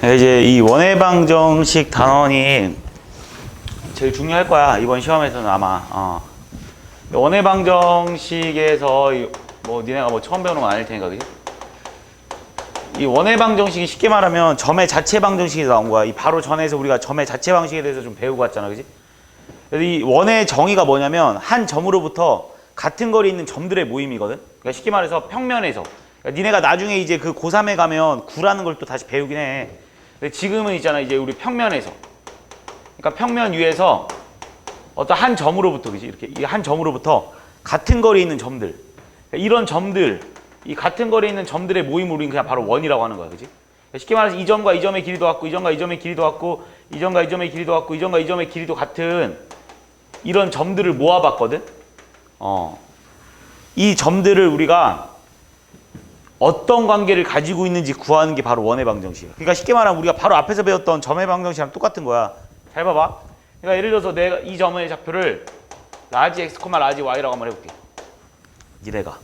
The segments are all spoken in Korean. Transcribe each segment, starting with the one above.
이제 이 원해방정식 단원이 제일 중요할 거야. 이번 시험에서는 아마. 원해방정식에서 뭐 니네가 뭐 처음 배우는 건 아닐 테니까, 그지? 이 원해방정식이 쉽게 말하면 점의 자체 방정식에서 나온 거야. 이 바로 전에서 우리가 점의 자체 방식에 대해서 좀 배우고 왔잖아, 그지? 그래서 이 원의 정의가 뭐냐면 한 점으로부터 같은 거리에 있는 점들의 모임이거든. 그러니까 쉽게 말해서 평면에서. 그러니까 니네가 나중에 이제 그 고3에 가면 구라는 걸 또 다시 배우긴 해. 근데 지금은 있잖아, 이제 우리 평면에서. 그러니까 평면 위에서 어떤 한 점으로부터, 그지? 이렇게 이 한 점으로부터 같은 거리에 있는 점들. 그러니까 이런 점들, 이 같은 거리에 있는 점들의 모임을 우리는 그냥 바로 원이라고 하는 거야, 그지? 그러니까 쉽게 말해서 이 점과 이 점의 길이도 같고, 이 점과 이 점의 길이도 같고, 이 점과 이 점의 길이도 같고, 이 점과 이 점의 길이도 같은 이런 점들을 모아봤거든? 이 점들을 우리가 어떤 관계를 가지고 있는지 구하는 게 바로 원의 방정식이야. 그러니까 쉽게 말하면 우리가 바로 앞에서 배웠던 점의 방정식이랑 똑같은 거야. 잘 봐봐. 그러니까 예를 들어서 내가 이 점의 좌표를 라지 x, 라지 y라고 한번 해볼게. 니네가.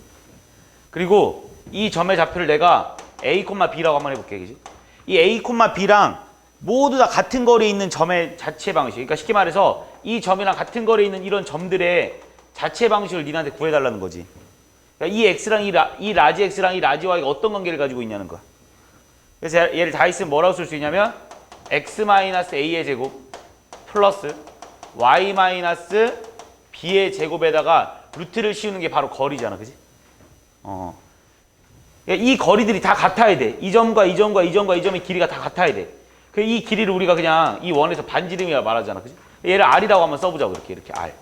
그리고 이 점의 좌표를 내가 a, b라고 한번 해볼게. 그지? 이 a, b랑 모두 다 같은 거리에 있는 점의 자체 방식. 그러니까 쉽게 말해서 이 점이랑 같은 거리에 있는 이런 점들의 자체 방식을 니네한테 구해달라는 거지. 그러니까 이 x랑 이 라지 x랑 이 라지 y가 어떤 관계를 가지고 있냐는 거야. 그래서 얘를 다 있으면 뭐라고 쓸 수 있냐면 x-a의 제곱 플러스 y-b의 제곱에다가 루트를 씌우는 게 바로 거리잖아, 그지? 이 거리들이 다 같아야 돼. 이 점과 이 점과 이 점과 이 점의 길이가 다 같아야 돼. 이 길이를 우리가 그냥 이 원에서 반지름이라고 말하잖아, 그지? 얘를 r이라고 한번 써보자고, 이렇게 r.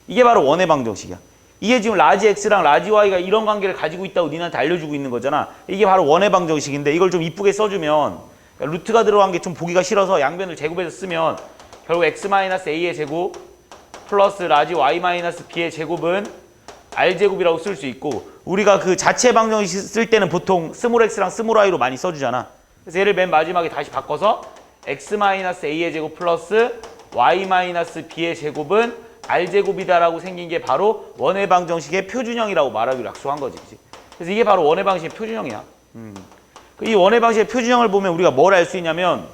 이게 바로 원의 방정식이야. 이게 지금 라지 x랑 라지 y가 이런 관계를 가지고 있다고 니한테 알려주고 있는 거잖아. 이게 바로 원의 방정식인데 이걸 좀 이쁘게 써주면, 루트가 들어간 게 좀 보기가 싫어서 양변을 제곱해서 쓰면 결국 x-a의 제곱 플러스 라지 y-b의 제곱은 r제곱이라고 쓸 수 있고, 우리가 그 자체 방정식 쓸 때는 보통 스몰 x랑 스몰 y로 많이 써주잖아. 그래서 얘를 맨 마지막에 다시 바꿔서 x-a의 제곱 플러스 y-b의 제곱은 r제곱이다라고 생긴 게 바로 원의 방정식의 표준형이라고 말하기로 약속한 거지. 그래서 이게 바로 원의 방식의 표준형이야. 이 원의 방식의 표준형을 보면 우리가 뭘 알 수 있냐면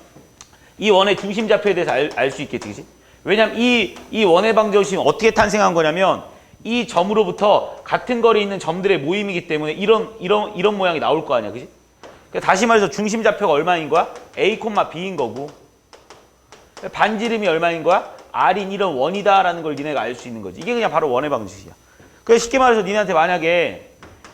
이 원의 중심좌표에 대해서 알 수 있겠지, 그치? 왜냐면 이 원의 방정식은 어떻게 탄생한 거냐면 이 점으로부터 같은 거리에 있는 점들의 모임이기 때문에 이런 모양이 나올 거 아니야, 그치? 그러니까 다시 말해서 중심좌표가 얼마인 거야? a, b인 거고, 반지름이 얼마인 거야? r인 이런 원이다라는 걸 니네가 알 수 있는 거지. 이게 그냥 바로 원의 방정식이야. 그래서 쉽게 말해서 니네한테 만약에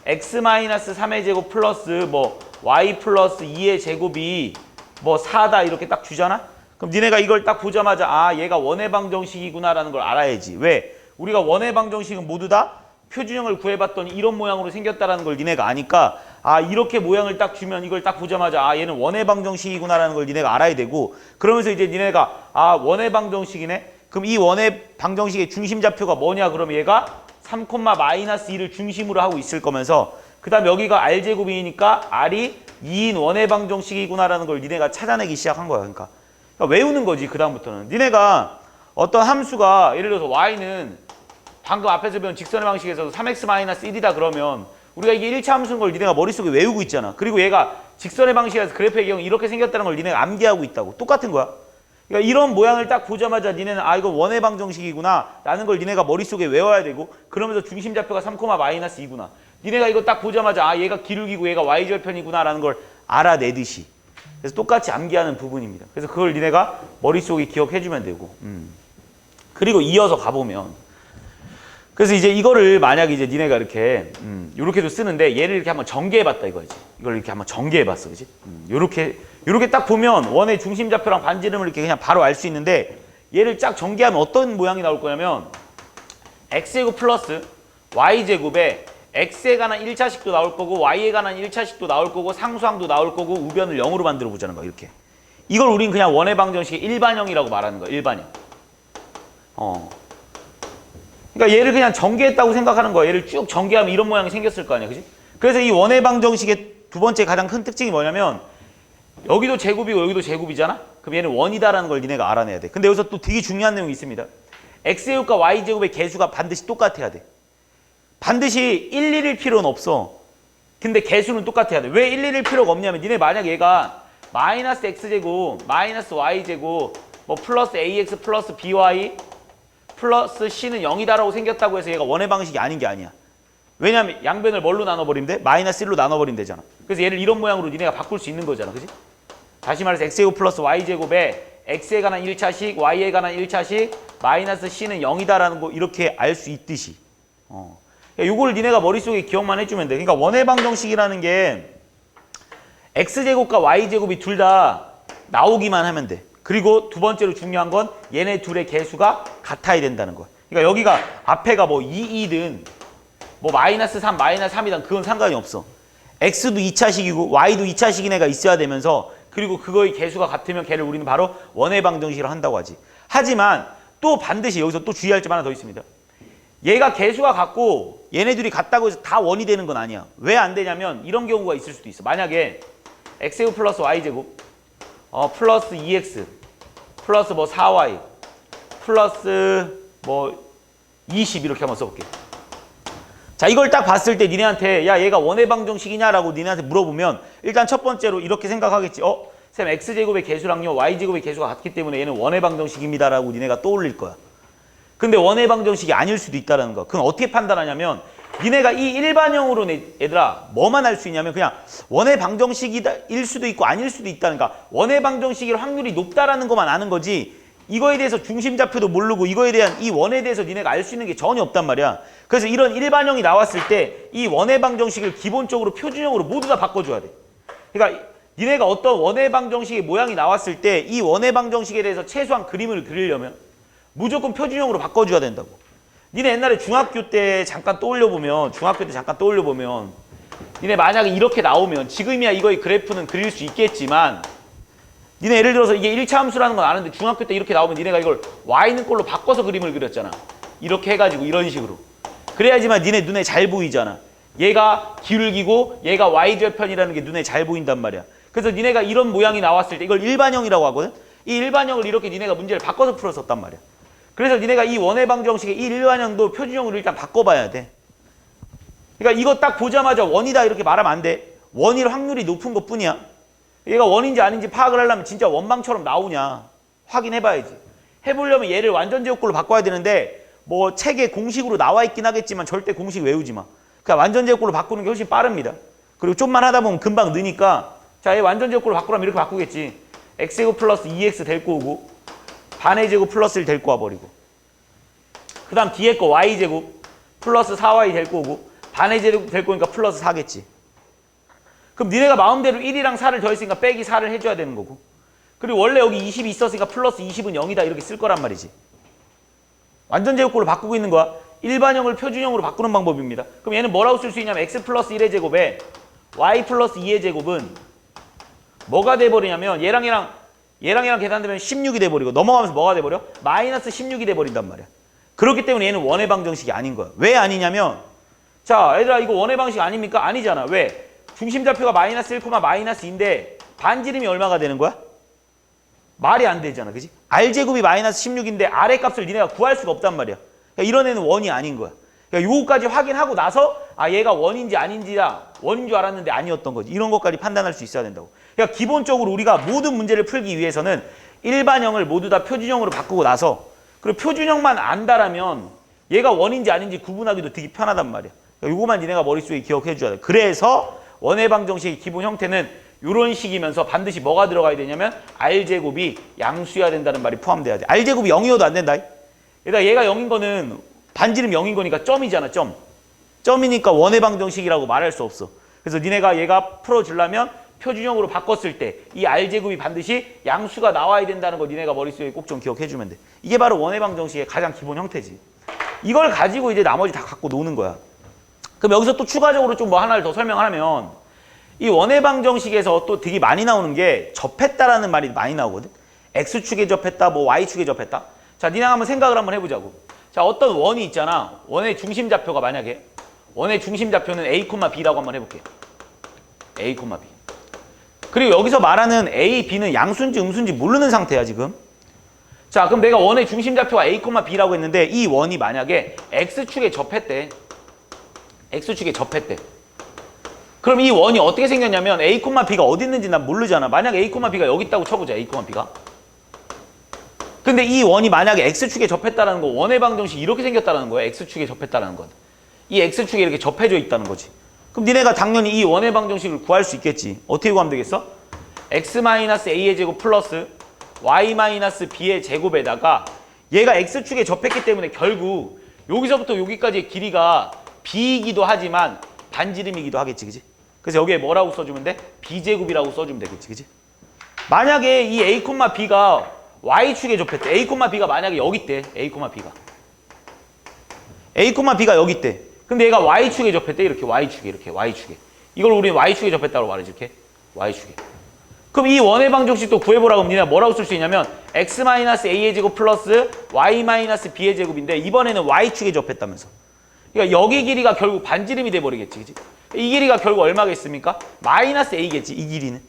x-3의 제곱 플러스 뭐 y 플러스 2의 제곱이 뭐 4다 이렇게 딱 주잖아? 그럼 니네가 이걸 딱 보자마자 아, 얘가 원의 방정식이구나라는 걸 알아야지. 왜? 우리가 원의 방정식은 모두 다 표준형을 구해봤더니 이런 모양으로 생겼다라는 걸 니네가 아니까 아, 이렇게 모양을 딱 주면 이걸 딱 보자마자 아, 얘는 원의 방정식이구나라는 걸 니네가 알아야 되고, 그러면서 이제 니네가 아, 원의 방정식이네? 그럼 이 원의 방정식의 중심좌표가 뭐냐? 그러면 얘가 3,-2를 중심으로 하고 있을 거면서 그 다음 여기가 r제곱이니까 r이 2인 원의 방정식이구나라는 걸 니네가 찾아내기 시작한 거야. 그러니까 외우는 거지. 그 다음부터는 니네가 어떤 함수가 예를 들어서 y는 방금 앞에서 배운 직선의 방식에서도 3x-1이다 그러면 우리가 이게 1차 함수인 걸 니네가 머릿속에 외우고 있잖아. 그리고 얘가 직선의 방식에서 그래프의 경우 이렇게 생겼다는 걸 니네가 암기하고 있다고. 똑같은 거야. 그러니까 이런 모양을 딱 보자마자 니네는 아, 이거 원의 방정식이구나 라는 걸 니네가 머릿속에 외워야 되고, 그러면서 중심좌표가 3,-2구나. 니네가 이거 딱 보자마자 아, 얘가 기울기고 얘가 y절편이구나 라는 걸 알아내듯이. 그래서 똑같이 암기하는 부분입니다. 그래서 그걸 니네가 머릿속에 기억해주면 되고. 그리고 이어서 가보면, 그래서 이제 이거를 만약에 이제 니네가 이렇게도 쓰는데 얘를 이렇게 한번 전개해봤다 이거지. 이걸 이렇게 한번 전개해봤어, 그지? 요렇게 딱 보면 원의 중심좌표랑 반지름을 이렇게 그냥 바로 알 수 있는데, 얘를 쫙 전개하면 어떤 모양이 나올 거냐면 x제곱 플러스 y제곱에 x에 관한 1차식도 나올 거고 y에 관한 1차식도 나올 거고 상수항도 나올 거고 우변을 0으로 만들어 보자는 거야. 이렇게. 이걸 우린 그냥 원의 방정식의 일반형이라고 말하는 거야. 일반형. 그러니까 얘를 그냥 전개했다고 생각하는 거야. 얘를 쭉 전개하면 이런 모양이 생겼을 거 아니야, 그지? 그래서 이 원의 방정식의 두 번째 가장 큰 특징이 뭐냐면 여기도 제곱이고 여기도 제곱이잖아? 그럼 얘는 원이다라는 걸 니네가 알아내야 돼. 근데 여기서 또 되게 중요한 내용이 있습니다. x제곱과 y제곱의 개수가 반드시 똑같아야 돼. 반드시 1, 1일 필요는 없어. 근데 개수는 똑같아야 돼. 왜 1, 1일 필요가 없냐면 니네 만약 얘가 마이너스 x제곱 마이너스 y제곱 뭐 플러스 ax 플러스 by 플러스 c는 0이다라고 생겼다고 해서 얘가 원의 방식이 아닌 게 아니야. 왜냐면 양변을 뭘로 나눠버리면 돼? 마이너스 1로 나눠버리면 되잖아. 그래서 얘를 이런 모양으로 니네가 바꿀 수 있는 거잖아. 그지? 다시 말해서 x제곱 플러스 y제곱에 x에 관한 1차식, y에 관한 1차식, 마이너스 c는 0이다라는 거 이렇게 알 수 있듯이. 요걸 니네가 머릿속에 기억만 해주면 돼. 그러니까 원의 방정식이라는 게 x제곱과 y제곱이 둘 다 나오기만 하면 돼. 그리고 두 번째로 중요한 건 얘네 둘의 개수가 같아야 된다는 거야. 그러니까 여기가 앞에가 뭐 2이든 뭐 마이너스 3, 마이너스 3이든 그건 상관이 없어. x도 2차식이고 y도 2차식인 애가 있어야 되면서 그리고 그거의 개수가 같으면 걔를 우리는 바로 원의 방정식이라고 한다고 하지. 하지만 또 반드시 여기서 또 주의할 점 하나 더 있습니다. 얘가 개수가 같고 얘네들이 같다고 해서 다 원이 되는 건 아니야. 왜 안 되냐면 이런 경우가 있을 수도 있어. 만약에 x제곱 플러스 y제곱 플러스 2x 플러스 뭐 4y 플러스 뭐 20 이렇게 한번 써볼게. 자, 이걸 딱 봤을 때 니네한테 야 얘가 원의 방정식이냐라고 니네한테 물어보면 일단 첫 번째로 이렇게 생각하겠지. 쌤 x제곱의 개수랑요 y제곱의 개수가 같기 때문에 얘는 원의 방정식입니다라고 니네가 떠올릴 거야. 근데 원의 방정식이 아닐 수도 있다는 거. 그건 어떻게 판단하냐면 니네가 이 일반형으로 얘들아 뭐만 알 수 있냐면 그냥 원의 방정식일 수도 있고 아닐 수도 있다는 거. 원의 방정식일 확률이 높다라는 것만 아는 거지 이거에 대해서 중심좌표도 모르고 이거에 대한 이 원에 대해서 니네가 알 수 있는 게 전혀 없단 말이야. 그래서 이런 일반형이 나왔을 때 이 원의 방정식을 기본적으로 표준형으로 모두 다 바꿔줘야 돼. 그러니까 니네가 어떤 원의 방정식의 모양이 나왔을 때 이 원의 방정식에 대해서 최소한 그림을 그리려면 무조건 표준형으로 바꿔줘야 된다고. 니네 옛날에 중학교 때 잠깐 떠올려보면 니네 만약에 이렇게 나오면 지금이야 이거의 그래프는 그릴 수 있겠지만 니네 예를 들어서 이게 1차 함수라는 건 아는데 중학교 때 이렇게 나오면 니네가 이걸 y는 꼴로 바꿔서 그림을 그렸잖아. 이렇게 해가지고 이런 식으로. 그래야지만 니네 눈에 잘 보이잖아. 얘가 기울기고 얘가 y절편이라는 게 눈에 잘 보인단 말이야. 그래서 니네가 이런 모양이 나왔을 때 이걸 일반형이라고 하거든. 이 일반형을 이렇게 니네가 문제를 바꿔서 풀었었단 말이야. 그래서 니네가 이 원의 방정식의 이 일반형도 표준형으로 일단 바꿔봐야 돼. 그러니까 이거 딱 보자마자 원이다 이렇게 말하면 안 돼. 원일 확률이 높은 것 뿐이야. 얘가 원인지 아닌지 파악을 하려면 진짜 원방처럼 나오냐 확인해봐야지. 해보려면 얘를 완전제곱꼴로 바꿔야 되는데 뭐 책에 공식으로 나와 있긴 하겠지만 절대 공식 외우지 마. 그러니까 완전제곱꼴로 바꾸는 게 훨씬 빠릅니다. 그리고 좀만 하다 보면 금방 느니까 자, 얘 완전제곱꼴로 바꾸라면 이렇게 바꾸겠지. x제곱 플러스 2x 데리고 오고 반의 제곱 플러스를 데리고 와버리고 그 다음 뒤에 거 y제곱 플러스 4y 데리고 오고 반의 제곱 데리고 오니까 플러스 4겠지. 그럼 니네가 마음대로 1이랑 4를 더했으니까 빼기 4를 해줘야 되는 거고 그리고 원래 여기 20이 있었으니까 플러스 20은 0이다 이렇게 쓸 거란 말이지. 완전제곱꼴로 바꾸고 있는 거야. 일반형을 표준형으로 바꾸는 방법입니다. 그럼 얘는 뭐라고 쓸 수 있냐면 x 플러스 1의 제곱에 y 플러스 2의 제곱은 뭐가 돼버리냐면 얘랑 계산되면 16이 돼버리고 넘어가면서 뭐가 돼버려? 마이너스 16이 돼버린단 말이야. 그렇기 때문에 얘는 원의 방정식이 아닌 거야. 왜 아니냐면 자 얘들아 이거 원의 방식 아닙니까? 아니잖아. 왜? 중심좌표가 마이너스 1, 마이너스 2인데 반지름이 얼마가 되는 거야? 말이 안 되잖아. 그지? r제곱이 마이너스 16인데 r의 값을 니네가 구할 수가 없단 말이야. 그러니까 이런 애는 원이 아닌 거야. 그러니까 요거까지 확인하고 나서 아 얘가 원인지 아닌지라 원인 줄 알았는데 아니었던 거지. 이런 것까지 판단할 수 있어야 된다고. 그러니까 기본적으로 우리가 모든 문제를 풀기 위해서는 일반형을 모두 다 표준형으로 바꾸고 나서 그리고 표준형만 안다라면 얘가 원인지 아닌지 구분하기도 되게 편하단 말이야. 그러니까 요거만 니네가 머릿속에 기억해 줘야 돼. 그래서 원의 방정식의 기본 형태는 이런 식이면서 반드시 뭐가 들어가야 되냐면 r제곱이 양수여야 된다는 말이 포함돼야 돼. r제곱이 0이어도 안 된다. 얘가 0인 거는 반지름 0인 거니까 점이잖아. 점이니까 원의 방정식이라고 말할 수 없어. 그래서 니네가 얘가 풀어주려면 표준형으로 바꿨을 때 이 r제곱이 반드시 양수가 나와야 된다는 거 니네가 머릿속에 꼭 좀 기억해주면 돼. 이게 바로 원의 방정식의 가장 기본 형태지. 이걸 가지고 이제 나머지 다 갖고 노는 거야. 그럼 여기서 또 추가적으로 좀 뭐 하나를 더 설명을 하면 이 원의 방정식에서 또 되게 많이 나오는 게 접했다라는 말이 많이 나오거든. x축에 접했다, 뭐 y축에 접했다. 자, 니네 한번 생각을 한번 해보자고. 자, 어떤 원이 있잖아. 원의 중심좌표가 만약에 원의 중심좌표는 a, b라고 한번 해볼게. a, b. 그리고 여기서 말하는 a, b는 양수인지 음수인지 모르는 상태야 지금. 자, 그럼 내가 원의 중심좌표가 a, b라고 했는데 이 원이 만약에 x축에 접했대. x축에 접했대. 그럼 이 원이 어떻게 생겼냐면 A, B가 어디 있는지 난 모르잖아. 만약에 A, B가 여기 있다고 쳐보자. A, B가. 근데 이 원이 만약에 X축에 접했다는 거 원의 방정식 이렇게 생겼다는 거야. X축에 접했다는 건. 이 X축에 이렇게 접해져 있다는 거지. 그럼 니네가 당연히 이 원의 방정식을 구할 수 있겠지. 어떻게 구하면 되겠어? X-A의 제곱 플러스 Y-B의 제곱에다가 얘가 X축에 접했기 때문에 결국 여기서부터 여기까지의 길이가 B이기도 하지만 반지름이기도 하겠지. 그지? 그래서 여기에 뭐라고 써주면 돼? B제곱이라고 써주면 되겠지. 그지? 만약에 이 A, B가 Y축에 접했대. A, B가 만약에 여기 있대. A, B가. A, B가 여기 있대. 근데 얘가 Y축에 접했대. 이렇게 Y축에 이렇게 Y축에. 이걸 우리는 Y축에 접했다고 말하지. 이렇게 Y축에. 그럼 이 원의 방정식도 구해보라고 하면 니네가 뭐라고 쓸 수 있냐면 X-A의 제곱 플러스 Y-B의 제곱인데 이번에는 Y축에 접했다면서. 그러니까 여기 길이가 결국 반지름이 돼버리겠지. 그치? 이 길이가 결국 얼마겠습니까? 마이너스 A겠지. 이 길이는.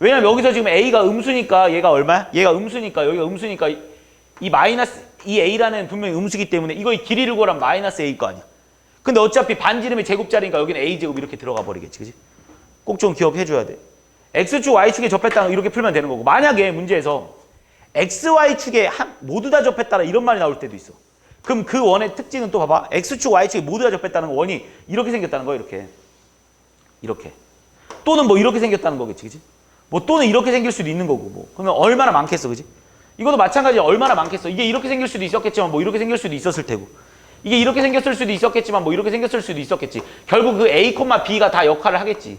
왜냐면 여기서 지금 A가 음수니까 얘가 얼마야? 얘가 음수니까 여기가 음수니까 이 마이너스 이 A라는 분명히 음수기 때문에 이거의 길이를 구하면 마이너스 A일 거 아니야. 근데 어차피 반지름의 제곱자리니까 여기는 A제곱 이렇게 들어가 버리겠지. 그치? 꼭 좀 기억해줘야 돼. X축, Y축에 접했다는 거 이렇게 풀면 되는 거고 만약에 문제에서 X, Y축에 모두 다 접했다라 이런 말이 나올 때도 있어. 그럼 그 원의 특징은 또 봐봐. X축, Y축에 모두 다 접했다는 거 원이 이렇게 생겼다는 거야. 이렇게. 이렇게. 또는 뭐 이렇게 생겼다는 거겠지. 그치? 뭐 또는 이렇게 생길 수도 있는 거고 뭐. 그러면 얼마나 많겠어. 그치? 이것도 마찬가지야. 얼마나 많겠어. 이게 이렇게 생길 수도 있었겠지만 뭐 이렇게 생길 수도 있었을 테고. 이게 이렇게 생겼을 수도 있었겠지만 뭐 이렇게 생겼을 수도 있었겠지. 결국 그 A, B가 다 역할을 하겠지.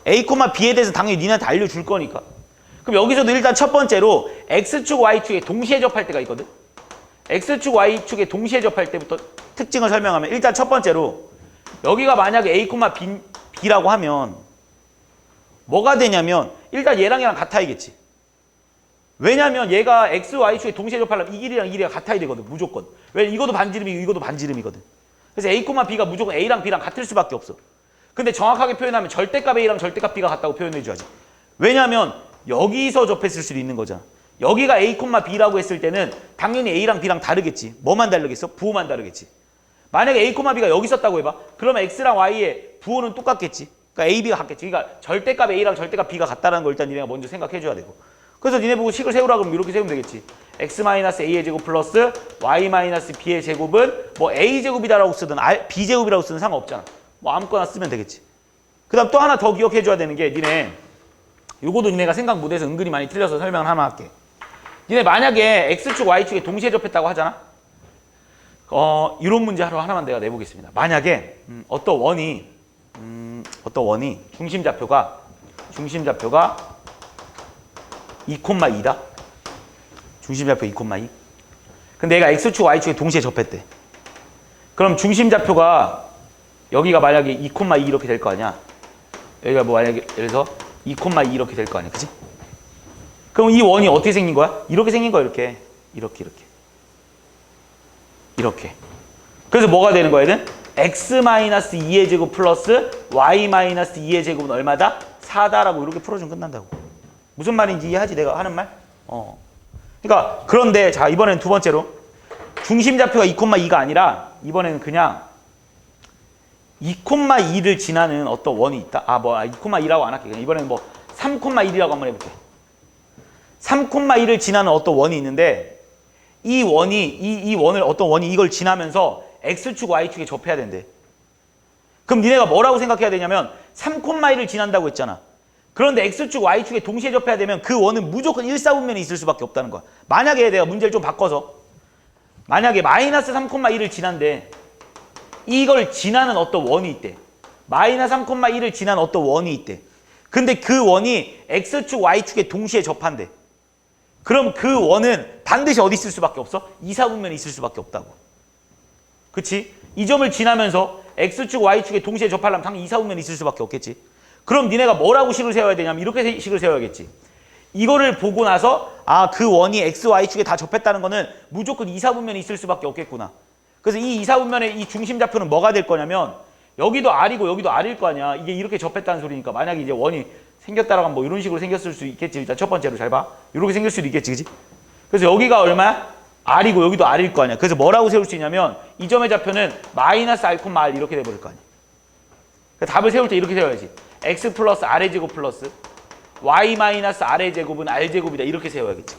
A, B에 대해서 당연히 니네한테 알려줄 거니까. 그럼 여기서도 일단 첫 번째로 X축, Y축에 동시에 접할 때가 있거든. X축, Y축에 동시에 접할 때부터 특징을 설명하면 일단 첫 번째로 여기가 만약에 A, B라고 하면 뭐가 되냐면 일단 얘랑 같아야겠지. 왜냐면 얘가 X, Y축에 동시에 접하려면 이 길이랑 이 길이가 같아야 되거든. 무조건. 왜냐면 이것도 반지름이고 이것도 반지름이거든. 그래서 A, B가 무조건 A랑 B랑 같을 수밖에 없어. 근데 정확하게 표현하면 절대값 A랑 절대값 B가 같다고 표현해줘야지. 왜냐면 여기서 접했을 수도 있는 거잖아. 여기가 A, B라고 했을 때는 당연히 A랑 B랑 다르겠지. 뭐만 다르겠어? 부호만 다르겠지. 만약에 A, B가 여기 있었다고 해봐. 그러면 X랑 Y의 부호는 똑같겠지. 그러니까 A, B가 같겠지. 그러니까 절대값 A랑 절대값 B가 같다는 걸 일단 니네가 먼저 생각해줘야 되고. 그래서 니네 보고 식을 세우라 그러면 이렇게 세우면 되겠지. X-A의 제곱 플러스 Y-B의 제곱은 뭐 A제곱이다라고 쓰든 B제곱이라고 쓰든 상관없잖아. 뭐 아무거나 쓰면 되겠지. 그 다음 또 하나 더 기억해줘야 되는 게 니네 요거도 니네가 생각 못해서 은근히 많이 틀려서 설명을 하나 할게. 니네 만약에 X축, Y축에 동시에 접했다고 하잖아. 이런 문제 하나만 내가 내보겠습니다. 만약에 어떤 원이 중심좌표가 2,2다. 중심좌표 2,2. 근데 얘가 X축, Y축에 동시에 접했대. 그럼 중심좌표가 여기가 만약에 2,2 이렇게 될 거 아니야. 여기가 뭐 만약에 예를 들어서 2,2 이렇게 될 거 아니야. 그치? 그럼 이 원이 어떻게 생긴 거야? 이렇게 생긴 거야. 이렇게. 그래서 뭐가 되는 거야? 얘는 X-2의 제곱 플러스 Y-2의 제곱은 얼마다? 4다라고 이렇게 풀어주면 끝난다고. 무슨 말인지 이해하지? 내가 하는 말? 그러니까 그런데 자 이번엔 두 번째로 중심좌표가 2,2가 아니라 이번에는 그냥 2,2를 지나는 어떤 원이 있다. 2,2라고 안 할게. 이번에는 뭐 3,1이라고 한번 해볼게. 3,1을 지나는 어떤 원이 있는데 이 원을 어떤 원이 이걸 지나면서 X축, Y축에 접해야 된대. 그럼 니네가 뭐라고 생각해야 되냐면 3,1을 지난다고 했잖아. 그런데 X축, Y축에 동시에 접해야 되면 그 원은 무조건 1사분면에 있을 수밖에 없다는 거야. 만약에 내가 문제를 좀 바꿔서 만약에 마이너스 3,1을 지난데 이걸 지나는 어떤 원이 있대. 마이너스 3,1을 지나는 어떤 원이 있대. 근데 그 원이 X축, Y축에 동시에 접한대. 그럼 그 원은 반드시 어디 있을 수밖에 없어? 2사분면에 있을 수밖에 없다고. 그치? 이 점을 지나면서 X축, Y축에 동시에 접하려면 당연히 2사분면에 있을 수밖에 없겠지. 그럼 니네가 뭐라고 식을 세워야 되냐면 이렇게 식을 세워야겠지. 이거를 보고 나서 그 원이 X, Y축에 다 접했다는 거는 무조건 2사분면에 있을 수밖에 없겠구나. 그래서 이 2사분면의 이 중심좌표는 뭐가 될 거냐면 여기도 R이고 여기도 R일 거 아니야. 이게 이렇게 접했다는 소리니까 만약에 이제 원이 생겼다라고 하면 뭐 이런 식으로 생겼을 수 있겠지. 일단 첫 번째로 잘 봐. 이렇게 생길 수도 있겠지. 그치? 그래서 여기가 얼마야? R이고 여기도 R일 거 아니야. 그래서 뭐라고 세울 수 있냐면 이 점의 좌표는 마이너스 R, R 이렇게 돼버릴 거 아니야. 답을 세울 때 이렇게 세워야지. x 플러스 r의 제곱 플러스 y 마이너스 r의 제곱은 r제곱이다. 이렇게 세워야겠지.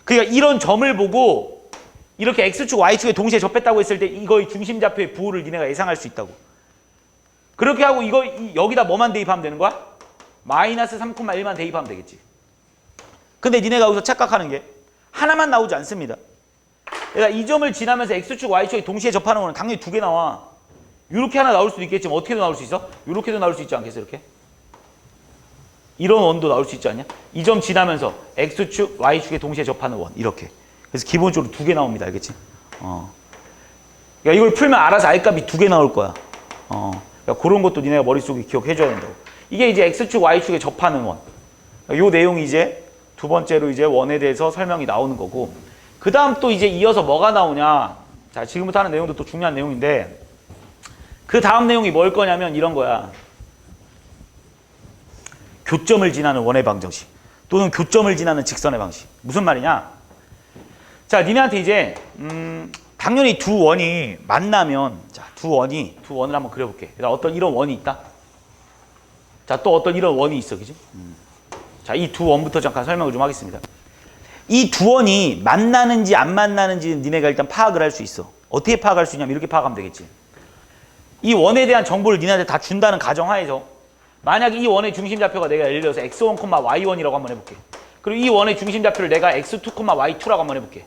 그러니까 이런 점을 보고 이렇게 x축, y축에 동시에 접했다고 했을 때 이거의 중심좌표의 부호를 니네가 예상할 수 있다고. 그렇게 하고 이거 여기다 뭐만 대입하면 되는 거야? 마이너스 3,1만 대입하면 되겠지. 근데 니네가 여기서 착각하는 게 하나만 나오지 않습니다. 그러니까 이 점을 지나면서 x축, y축에 동시에 접하는 거는 당연히 두 개 나와. 이렇게 하나 나올 수도 있겠지만 어떻게도 나올 수 있어? 이렇게도 나올 수 있지 않겠어? 이렇게? 이런 원도 나올 수 있지 않냐? 이 점 지나면서 x축, y축에 동시에 접하는 원. 이렇게. 그래서 기본적으로 두 개 나옵니다. 알겠지? 그러니까 이걸 풀면 알아서 r값이 두 개 나올 거야. 그러니까 그런 것도 니네가 머릿속에 기억해줘야 된다고. 이게 이제 x축, y축에 접하는 원. 요 내용이 이제 두 번째로 이제 원에 대해서 설명이 나오는 거고. 그 다음 또 이제 이어서 뭐가 나오냐. 자, 지금부터 하는 내용도 또 중요한 내용인데 그 다음 내용이 뭘 거냐면 이런 거야. 교점을 지나는 원의 방정식 또는 교점을 지나는 직선의 방식. 무슨 말이냐? 자, 니네한테 이제 당연히 두 원이 만나면 자, 두 원을 한번 그려볼게. 어떤 이런 원이 있다. 자, 또 어떤 이런 원이 있어, 그지? 자, 이 두 원부터 잠깐 설명을 좀 하겠습니다. 이 두 원이 만나는지 안 만나는지는 니네가 일단 파악을 할 수 있어. 어떻게 파악할 수 있냐면 이렇게 파악하면 되겠지. 이 원에 대한 정보를 니네한테 다 준다는 가정하에서 만약에 이 원의 중심좌표가 내가 예를 들어서 x1, y1이라고 한번 해볼게. 그리고 이 원의 중심좌표를 내가 x2, y2라고 한번 해볼게.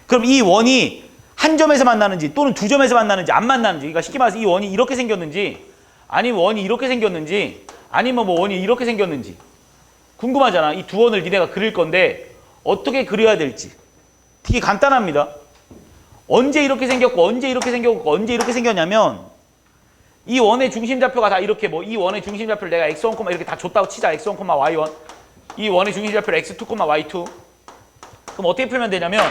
그럼 이 원이 한 점에서 만나는지 또는 두 점에서 만나는지 안 만나는지, 그러니까 쉽게 말해서 이 원이 이렇게 생겼는지 아니면 원이 이렇게 생겼는지 아니면 뭐 원이 이렇게 생겼는지 궁금하잖아. 이 두 원을 니네가 그릴 건데 어떻게 그려야 될지 되게 간단합니다. 언제 이렇게 생겼고 언제 이렇게 생겼고 언제 이렇게 생겼냐면 이 원의 중심좌표가 다 이렇게 뭐 이 원의 중심좌표를 내가 x1, 이렇게 다 줬다고 치자. x1, y1 이 원의 중심좌표를 x2, y2 그럼 어떻게 풀면 되냐면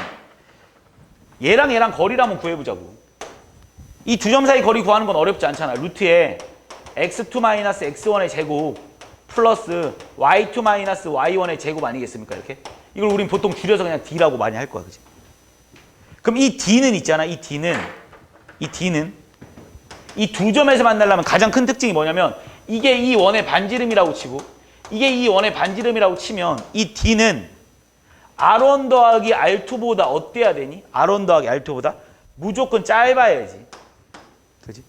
얘랑 얘랑 거리를 한번 구해보자고. 이 두 점 사이 거리 구하는 건 어렵지 않잖아. 루트에 x2-x1의 제곱 플러스 y2-y1의 제곱 아니겠습니까? 이렇게 이걸 우린 보통 줄여서 그냥 d라고 많이 할 거야. 그치? 그럼 이 d는 있잖아. 이 d는 이 두 점에서 만나려면 가장 큰 특징이 뭐냐면 이게 이 원의 반지름이라고 치고 이게 이 원의 반지름이라고 치면 이 d는 R1 더하기 R2보다 어때야 되니? R1 더하기 R2보다 무조건 짧아야지. 그지?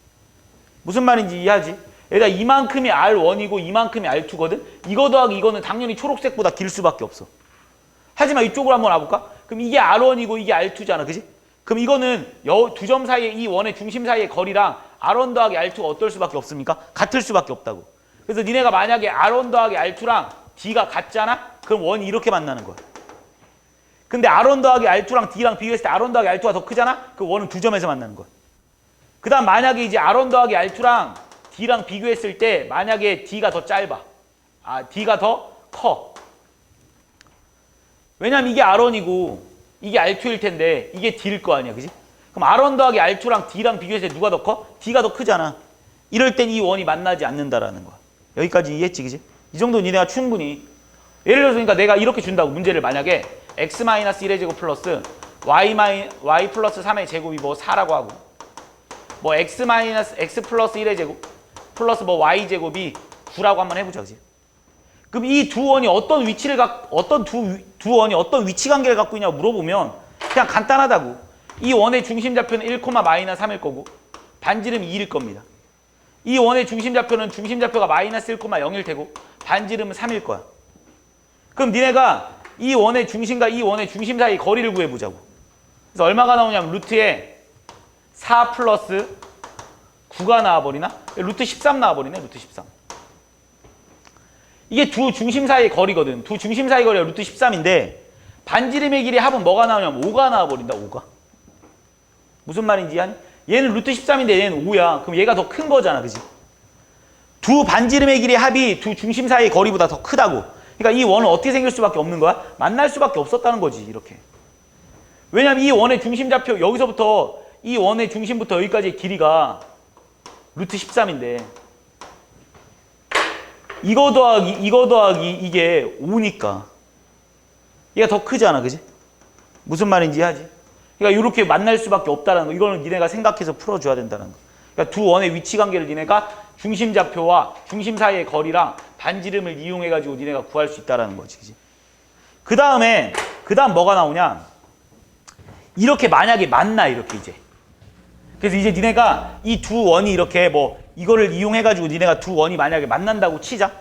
무슨 말인지 이해하지? 여기다 이만큼이 R1이고 이만큼이 R2거든? 이거 더하기 이거는 당연히 초록색보다 길 수밖에 없어. 하지만 이쪽으로 한번 와볼까? 그럼 이게 R1이고 이게 R2잖아. 그지? 그럼 이거는 두 점 사이에 이 원의 중심 사이의 거리랑 R1 더하기 R2가 어떨 수밖에 없습니까? 같을 수밖에 없다고. 그래서 니네가 만약에 R1 더하기 R2랑 D가 같잖아? 그럼 원이 이렇게 만나는 거야. 근데 R1 더하기 R2랑 D랑 비교했을 때 R1 더하기 R2가 더 크잖아? 그 원은 두 점에서 만나는 거야. 그 다음 만약에 이제 R1 더하기 R2랑 D랑 비교했을 때 만약에 D가 더 짧아. D가 더 커. 왜냐면 이게 R1이고 이게 R2일 텐데 이게 D일 거 아니야. 그지? 그럼 R1 더하기 R2랑 D랑 비교했을 때 누가 더 커? D가 더 크잖아. 이럴 땐 이 원이 만나지 않는다라는 거야. 여기까지 이해했지? 그지? 이 정도 니네가 충분히 예를 들어서 그러니까 내가 이렇게 준다고 문제를 만약에 x-1의 제곱 플러스 y 플러스 3의 제곱이 뭐 4라고 하고 뭐 x 플러스 1의 제곱 플러스 뭐 y 제곱이 9라고 한번 해보자. 그지? 그럼 이 두 원이 어떤 위치를 두 원이 어떤 위치 관계를 갖고 있냐고 물어보면 그냥 간단하다고. 이 원의 중심좌표는 1,-3일 거고 반지름이 2일 겁니다. 이 원의 중심좌표는 중심좌표가 마이너스 1,0일 테고 반지름은 3일 거야. 그럼 니네가 이 원의 중심과 이 원의 중심 사이 거리를 구해보자고. 그래서 얼마가 나오냐면 루트에 4 플러스 9가 나와버리나? 루트 13 나와버리네. 루트 13. 이게 두 중심 사이의 거리거든. 두 중심 사이 거리가 루트 13인데 반지름의 길이 합은 뭐가 나오냐면 5가 나와버린다. 5가. 무슨 말인지 이해하니? 얘는 루트 13인데 얘는 5야. 그럼 얘가 더 큰 거잖아. 그지? 두 반지름의 길이의 합이 두 중심 사이의 거리보다 더 크다고. 그러니까 이 원은 어떻게 생길 수밖에 없는 거야? 만날 수밖에 없었다는 거지. 이렇게. 왜냐면 이 원의 중심좌표 여기서부터 이 원의 중심부터 여기까지의 길이가 루트 13인데 이거 더하기 이게 5니까 얘가 더 크잖아. 그지? 무슨 말인지 이해하지? 그러니까 이렇게 만날 수밖에 없다는 거. 이거는 니네가 생각해서 풀어줘야 된다는 거. 그러니까 두 원의 위치 관계를 니네가 중심 좌표와 중심 사이의 거리랑 반지름을 이용해가지고 니네가 구할 수 있다라는 거지. 그지? 그 다음 뭐가 나오냐? 이렇게 만약에 만나, 이렇게 이제. 그래서 이제 니네가 이 두 원이 이렇게 뭐 이거를 이용해가지고 니네가 두 원이 만약에 만난다고 치자.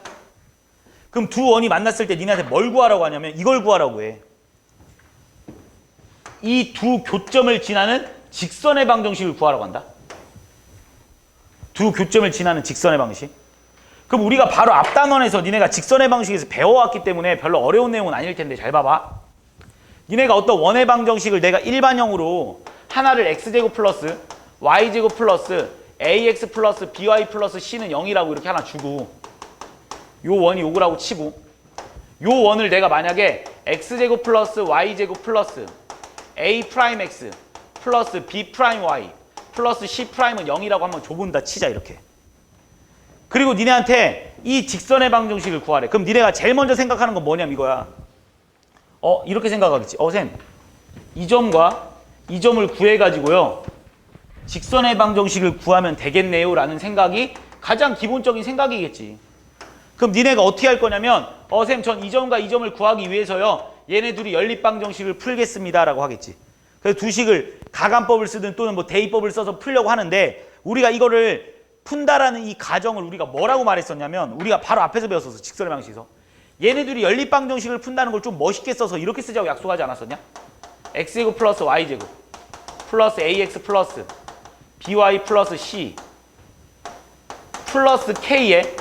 그럼 두 원이 만났을 때 니네한테 뭘 구하라고 하냐면 이걸 구하라고 해. 이 두 교점을 지나는 직선의 방정식을 구하라고 한다. 두 교점을 지나는 직선의 방식. 그럼 우리가 바로 앞 단원에서 니네가 직선의 방식에서 배워왔기 때문에 별로 어려운 내용은 아닐 텐데 잘 봐봐. 니네가 어떤 원의 방정식을 내가 일반형으로 하나를 x제곱 플러스 y제곱 플러스 ax 플러스 by 플러스 c는 0이라고 이렇게 하나 주고 요 원이 요거라고 치고 요 원을 내가 만약에 x제곱 플러스 y제곱 플러스 a 프라임 x 플러스 b 프라임 y 플러스 c 프라임은 0이라고 한번 줘본다 치자 이렇게. 그리고 니네한테 이 직선의 방정식을 구하래. 그럼 니네가 제일 먼저 생각하는 건 뭐냐면 이거야. 이렇게 생각하겠지. 쌤, 이 점과 이 점을 구해가지고요. 직선의 방정식을 구하면 되겠네요 라는 생각이 가장 기본적인 생각이겠지. 그럼 니네가 어떻게 할 거냐면 쌤, 전 이 점과 이 점을 구하기 위해서요. 얘네 둘이 연립방정식을 풀겠습니다 라고 하겠지. 그래서 두 식을 가간법을 쓰든 또는 뭐 대입법을 써서 풀려고 하는데 우리가 이거를 푼다라는 이 가정을 우리가 뭐라고 말했었냐면 우리가 바로 앞에서 배웠었어. 직선의 방식에서. 얘네들이 연립방정식을 푼다는 걸 좀 멋있게 써서 이렇게 쓰자고 약속하지 않았었냐? x제곱 플러스 y제곱 플러스 ax 플러스 by 플러스 c 플러스 k에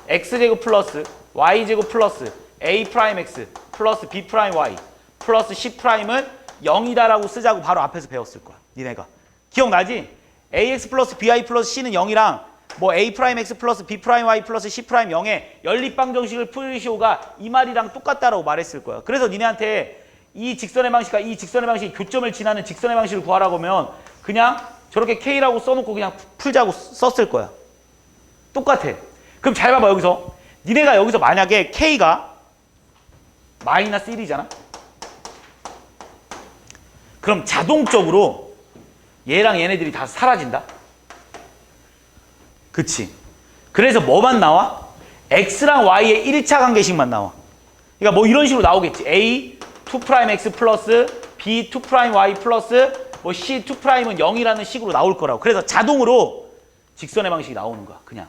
x제곱 플러스 y제곱 플러스 a 프라임 x 플러스 b 프라임 y 플러스 c 프라임은 0이다라고 쓰자고 바로 앞에서 배웠을 거야. 니네가. 기억나지? ax 플러스 by 플러스 c는 0이랑 뭐 a 프라임 x 플러스 b 프라임 y 플러스 c 프라임 0의 연립방정식을 푸시오가 이 말이랑 똑같다라고 말했을 거야. 그래서 니네한테 이 직선의 방식과 이 직선의 방식이 교점을 지나는 직선의 방식을 구하라고 하면 그냥 저렇게 k라고 써놓고 그냥 풀자고 썼을 거야. 똑같아. 그럼 잘 봐봐. 여기서 니네가 여기서 만약에 k가 마이너스 1이잖아. 그럼 자동적으로 얘랑 얘네들이 다 사라진다. 그치? 그래서 뭐만 나와? x랑 y의 1차 관계식만 나와. 그러니까 뭐 이런 식으로 나오겠지. a 2'x 플러스 b 2'y 플러스 뭐 c 2'은 0이라는 식으로 나올 거라고. 그래서 자동으로 직선의 방식이 나오는 거야. 그냥.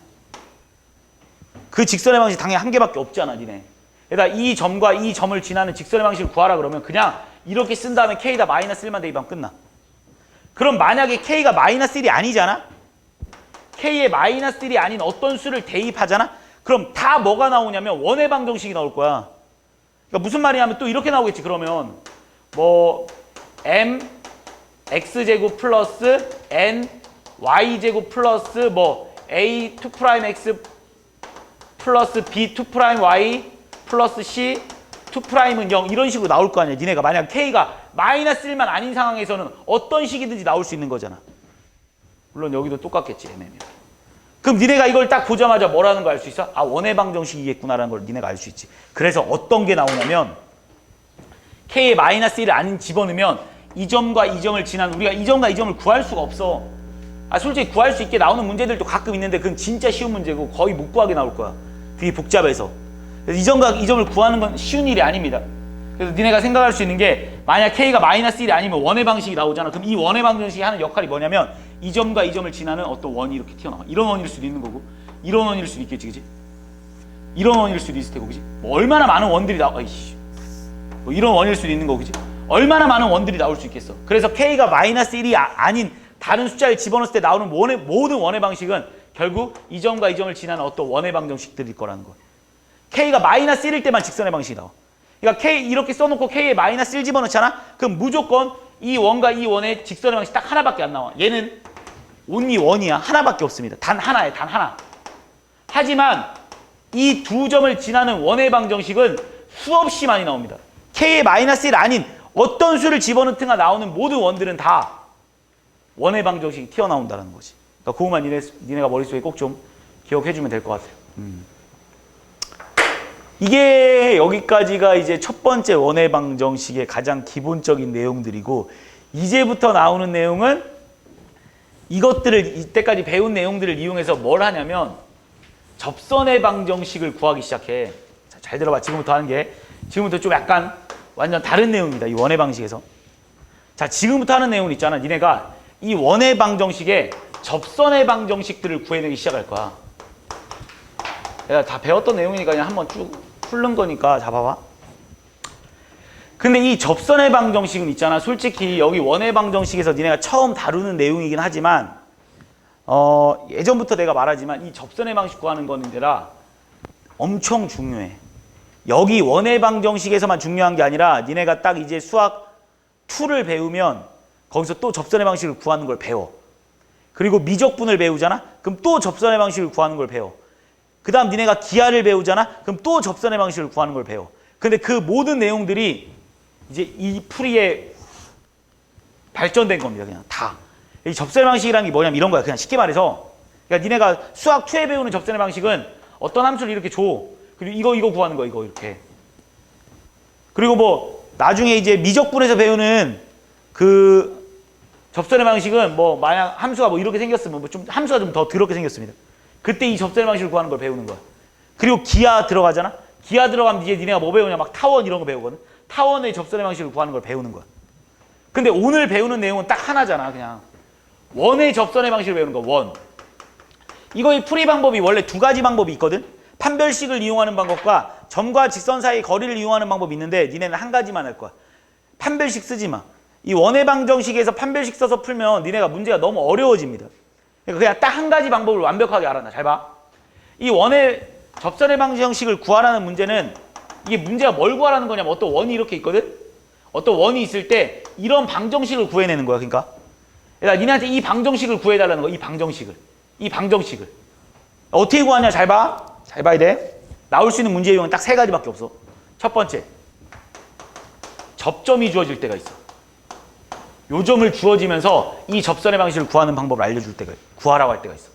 그 직선의 방식이 당연히 한 개밖에 없잖아. 니네. 그러니까 이 점과 이 점을 지나는 직선의 방식을 구하라 그러면 그냥 이렇게 쓴 다음에 k다 마이너스 1만 대입하면 끝나. 그럼 만약에 k가 마이너스 1이 아니잖아? k의 마이너스 1이 아닌 어떤 수를 대입하잖아? 그럼 다 뭐가 나오냐면 원의 방정식이 나올 거야. 그러니까 무슨 말이냐면 또 이렇게 나오겠지. 그러면 뭐 m x제곱 플러스 n y제곱 플러스 뭐 a 2'x 플러스 b 2'y 플러스 c 2'은 0 이런 식으로 나올 거 아니야. 니네가 만약 k가 마이너스 1만 아닌 상황에서는 어떤 식이든지 나올 수 있는 거잖아. 물론 여기도 똑같겠지. MM이. 그럼 니네가 이걸 딱 보자마자 뭐라는 거 알 수 있어? 아, 원의 방정식이겠구나라는 걸 니네가 알 수 있지. 그래서 어떤 게 나오냐면 k의 마이너스 1을 안 집어넣으면 이 점과 이 점을 지난 우리가 이 점과 이 점을 구할 수가 없어. 솔직히 구할 수 있게 나오는 문제들도 가끔 있는데 그건 진짜 쉬운 문제고 거의 못 구하게 나올 거야. 되게 복잡해서. 그래서 이 점과 이 점을 구하는 건 쉬운 일이 아닙니다. 그래서 니네가 생각할 수 있는 게 만약 k가 마이너스 1이 아니면 원의 방식이 나오잖아. 그럼 이 원의 방정식이 하는 역할이 뭐냐면 이 점과 이 점을 지나는 어떤 원이 이렇게 튀어나와. 이런 원일 수도 있는 거고 이런 원일 수도 있겠지. 그지? 이런 원일 수도 있을 테고. 그지? 뭐 얼마나 많은 원들이 나와. 뭐 이런 원일 수도 있는 거고. 그지? 얼마나 많은 원들이 나올 수 있겠어. 그래서 k가 마이너스 1이 아닌 다른 숫자를 집어넣을 때 나오는 모든 원의 방식은 결국 이 점과 이 점을 지나는 어떤 원의 방정식들일 거라는 거야. k가 마이너스 1일 때만 직선의 방식이 나와. 그러니까 k 이렇게 써놓고 k에 마이너스 1 집어넣잖아? 그럼 무조건 이 원과 이 원의 직선의 방식 딱 하나밖에 안 나와. 얘는 only 원이야. 하나밖에 없습니다. 단 하나에 단 하나. 하지만 이 두 점을 지나는 원의 방정식은 수없이 많이 나옵니다. k에 마이너스 1 아닌 어떤 수를 집어넣든가 나오는 모든 원들은 다 원의 방정식이 튀어나온다는 거지. 그러니까 그것만 니네가 머릿속에 꼭 좀 기억해주면 될 것 같아요. 이게 여기까지가 이제 첫 번째 원의 방정식의 가장 기본적인 내용들이고 이제부터 나오는 내용은 이것들을 이때까지 배운 내용들을 이용해서 뭘 하냐면 접선의 방정식을 구하기 시작해. 자, 잘 들어봐. 지금부터 하는 게 지금부터 좀 약간 완전 다른 내용입니다. 이 원의 방식에서. 자, 지금부터 하는 내용은 있잖아. 니네가 이 원의 방정식에 접선의 방정식들을 구해내기 시작할 거야. 내가 다 배웠던 내용이니까 그냥 한번 쭉 풀는 거니까 잡아봐. 근데 이 접선의 방정식은 있잖아. 솔직히 여기 원의 방정식에서 니네가 처음 다루는 내용이긴 하지만 예전부터 내가 말하지만 이 접선의 방식 구하는 거는 얘들아 엄청 중요해. 여기 원의 방정식에서만 중요한 게 아니라 니네가 딱 이제 수학 2를 배우면 거기서 또 접선의 방식을 구하는 걸 배워. 그리고 미적분을 배우잖아? 그럼 또 접선의 방식을 구하는 걸 배워. 그 다음 니네가 기하를 배우잖아? 그럼 또 접선의 방식을 구하는 걸 배워. 근데 그 모든 내용들이 이제 이 풀이에 발전된 겁니다. 그냥 다. 이 접선의 방식이라는 게 뭐냐면 이런 거야. 그냥 쉽게 말해서. 그러니까 니네가 수학 2에 배우는 접선의 방식은 어떤 함수를 이렇게 줘. 그리고 이거 구하는 거야. 이거 이렇게. 그리고 뭐 나중에 이제 미적분에서 배우는 그 접선의 방식은 뭐 만약 함수가 뭐 이렇게 생겼으면 뭐 좀 함수가 좀 더 더럽게 생겼습니다. 그때 이 접선의 방식을 구하는 걸 배우는 거야. 그리고 기하 들어가잖아. 기하 들어가면 이제 니네가 뭐 배우냐 막 타원 이런 거 배우거든. 타원의 접선의 방식을 구하는 걸 배우는 거야. 근데 오늘 배우는 내용은 딱 하나잖아. 그냥 원의 접선의 방식을 배우는 거야. 원. 이거의 풀이 방법이 원래 두 가지 방법이 있거든. 판별식을 이용하는 방법과 점과 직선 사이의 거리를 이용하는 방법이 있는데 니네는 한 가지만 할 거야. 판별식 쓰지 마. 이 원의 방정식에서 판별식 써서 풀면 니네가 문제가 너무 어려워집니다. 그러니까 그냥 딱 한 가지 방법을 완벽하게 알아놔. 잘 봐. 이 원의 접선의 방정식을 구하라는 문제는 이게 문제가 뭘 구하라는 거냐면 어떤 원이 이렇게 있거든? 어떤 원이 있을 때 이런 방정식을 구해내는 거야. 그러니까 니네한테 이 방정식을 구해달라는 거야. 이 방정식을. 어떻게 구하냐? 잘 봐. 잘 봐야 돼. 나올 수 있는 문제 유형은 딱 세 가지밖에 없어. 첫 번째, 접점이 주어질 때가 있어. 요점을 주어지면서 이 접선의 방식을 구하는 방법을 알려줄 때가 있어. 구하라고 할 때가 있어.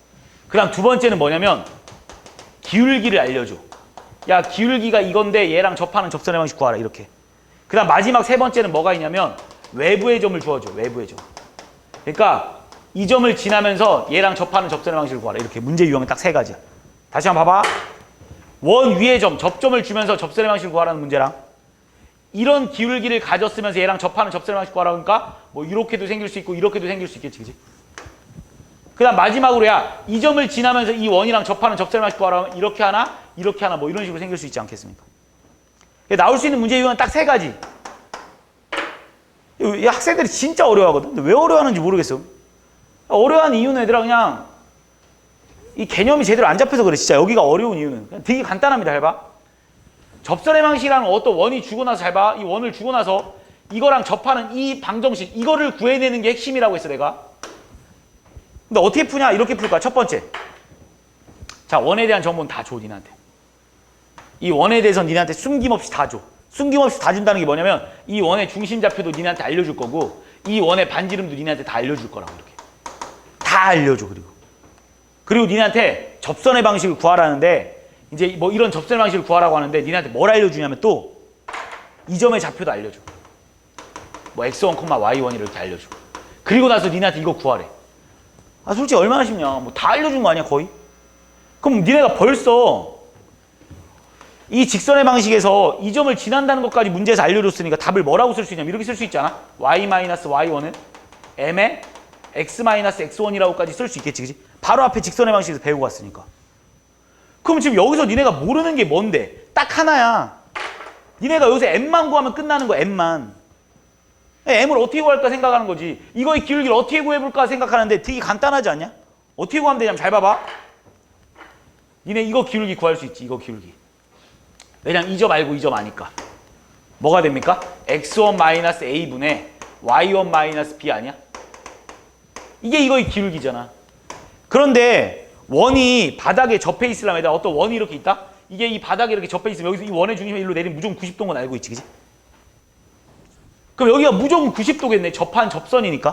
그 다음 두 번째는 뭐냐면 기울기를 알려줘. 야, 기울기가 이건데 얘랑 접하는 접선의 방식 구하라. 이렇게. 그 다음 마지막 세 번째는 뭐가 있냐면 외부의 점을 주어줘. 외부의 점. 그러니까 이 점을 지나면서 얘랑 접하는 접선의 방식을 구하라. 이렇게. 문제 유형은 딱 세 가지야. 다시 한번 봐봐. 원 위의 점, 접점을 주면서 접선의 방식을 구하라는 문제랑 이런 기울기를 가졌으면서 얘랑 접하는 접선의 방식 구하라. 그러니까 뭐 이렇게도 생길 수 있고 이렇게도 생길 수 있겠지. 그치? 그 다음 마지막으로 야, 이 점을 지나면서 이 원이랑 접하는 접선의 방식 구하라 하면 이렇게 하나 뭐 이런 식으로 생길 수 있지 않겠습니까? 나올 수 있는 문제 유형은 딱 세 가지. 이 학생들이 진짜 어려워하거든. 근데 왜 어려워하는지 모르겠어. 어려워하는 이유는 얘들아 그냥 이 개념이 제대로 안 잡혀서 그래. 진짜 여기가 어려운 이유는 그냥 되게 간단합니다. 잘 봐. 접선의 방식이라는 어떤 원이 주고 나서 잘 봐. 이 원을 주고 나서 이거랑 접하는 이 방정식 이거를 구해내는 게 핵심이라고 했어 내가. 근데 어떻게 푸냐? 이렇게 풀 거야. 첫 번째. 자, 원에 대한 정보는 다 줘 니네한테. 이 원에 대해서 니네한테 숨김없이 다 줘. 숨김없이 다 준다는 게 뭐냐면 이 원의 중심좌표도 니네한테 알려줄 거고 이 원의 반지름도 니네한테 다 알려줄 거라고. 이렇게 다 알려줘. 그리고 니네한테 접선의 방식을 구하라는데 이제 뭐 이런 접선의 방식을 구하라고 하는데 니네한테 뭘 알려주냐면 또 이 점의 좌표도 알려줘. 뭐 x1, y1 이렇게 알려줘. 그리고 나서 니네한테 이거 구하래. 아 솔직히 얼마나 쉽냐. 뭐 다 알려준 거 아니야 거의? 그럼 니네가 벌써 이 직선의 방식에서 이 점을 지난다는 것까지 문제에서 알려줬으니까 답을 뭐라고 쓸 수 있냐면 이렇게 쓸 수 있잖아. y-y1은 m에 x-x1이라고까지 쓸 수 있겠지. 그치? 바로 앞에 직선의 방식에서 배우고 왔으니까. 그럼 지금 여기서 니네가 모르는 게 뭔데? 딱 하나야. 니네가 여기서 m만 구하면 끝나는 거야. m만. m을 어떻게 구할까 생각하는 거지. 이거의 기울기를 어떻게 구해볼까 생각하는데 되게 간단하지 않냐? 어떻게 구하면 되냐면 잘 봐봐. 니네 이거 기울기 구할 수 있지. 이거 기울기. 왜냐면 이 점 알고 이 점 아니까. 뭐가 됩니까? x1-a분의 y1-b 아니야? 이게 이거의 기울기잖아. 그런데 원이 바닥에 접해 있으려면 어떤 원이 이렇게 있다? 이게 이 바닥에 이렇게 접해 있으면 여기서 이 원의 중심에 일로 내리면 무조건 90도인 건 알고 있지. 그치? 그럼 여기가 무조건 90도겠네. 접한 접선이니까.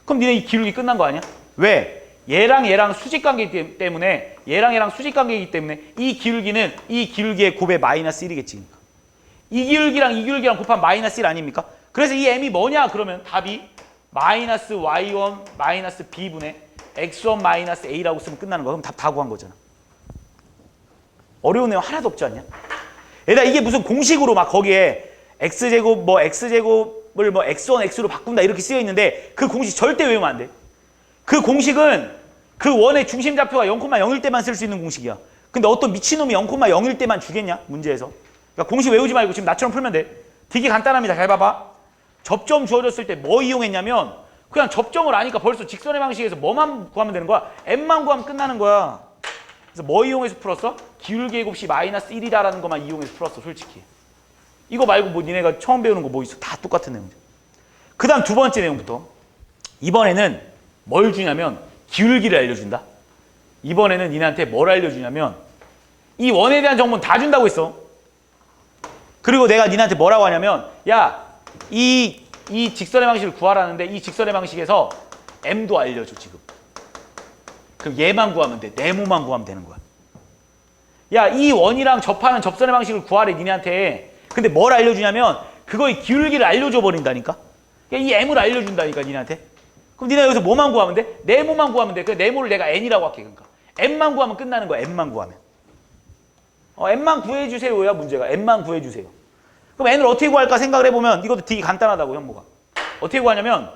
그럼 니네 이 기울기 끝난 거 아니야? 왜? 얘랑 수직관계이기 때문에 얘랑 수직관계이기 때문에 이 기울기는 이 기울기의 곱의 마이너스 1이겠지. 이 기울기랑 곱한 마이너스 1 아닙니까? 그래서 이 m이 뭐냐? 그러면 답이 마이너스 y1 마이너스 b분의 x1 마이너스 a라고 쓰면 끝나는 거야. 그럼 답 다 구한 거잖아. 어려운 내용 하나도 없지 않냐? 얘들아 이게 무슨 공식으로 막 거기에 x제곱 뭐 x제곱을 뭐 x1 x로 바꾼다 이렇게 쓰여 있는데 그 공식 절대 외우면 안 돼. 그 공식은 그 원의 중심 좌표가 0,0일 때만 쓸 수 있는 공식이야. 근데 어떤 미친놈이 0,0일 때만 주겠냐? 문제에서. 그러니까 공식 외우지 말고 지금 나처럼 풀면 돼. 되게 간단합니다. 잘 봐봐. 접점 주어졌을 때 뭐 이용했냐면 그냥 접점을 아니까 벌써 직선의 방식에서 뭐만 구하면 되는 거야? m만 구하면 끝나는 거야. 그래서 뭐 이용해서 풀었어? 기울기의 곱이 마이너스 1이다라는 것만 이용해서 풀었어. 솔직히. 이거 말고 뭐 니네가 처음 배우는 거 뭐 있어? 다 똑같은 내용들. 그 다음 두 번째 내용부터. 이번에는 뭘 주냐면 기울기를 알려준다. 이번에는 니네한테 뭘 알려주냐면 이 원에 대한 정보는 다 준다고 했어. 그리고 내가 니네한테 뭐라고 하냐면 야, 이 직선의 방식을 구하라는데 이 직선의 방식에서 m도 알려줘 지금. 그럼 얘만 구하면 돼. 네모만 구하면 되는 거야. 야, 이 원이랑 접하는 접선의 방식을 구하래 니네한테. 근데 뭘 알려주냐면 그거의 기울기를 알려줘 버린다니까. 그러니까 이 m을 알려준다니까 니네한테. 그럼 니네 여기서 뭐만 구하면 돼? 네모만 구하면 돼. 그 네모를 내가 n이라고 할게. 그러니까 m만 구하면 끝나는 거야. m만 구하면. m만 구해주세요야 문제가. m만 구해주세요. 그럼 n을 어떻게 구할까 생각을 해보면 이것도 되게 간단하다고 현모가. 어떻게 구하냐면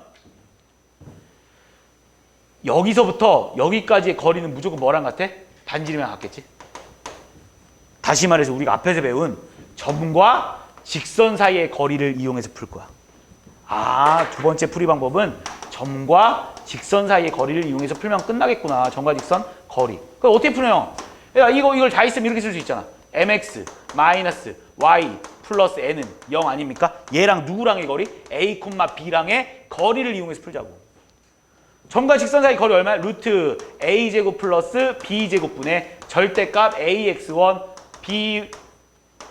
여기서부터 여기까지의 거리는 무조건 뭐랑 같아? 반지름이랑 같겠지? 다시 말해서 우리가 앞에서 배운 점과 직선 사이의 거리를 이용해서 풀 거야. 아, 두 번째 풀이 방법은 점과 직선 사이의 거리를 이용해서 풀면 끝나겠구나. 점과 직선 거리. 그럼 어떻게 풀어요? 야, 이걸 다 있으면 이렇게 쓸 수 있잖아. mx 마이너스 y 플러스 n은 0 아닙니까? 얘랑 누구랑의 거리? a, b랑의 거리를 이용해서 풀자고. 점과 직선 사이 거리 얼마야? 루트 a제곱 플러스 b제곱분의 절대값 ax1 b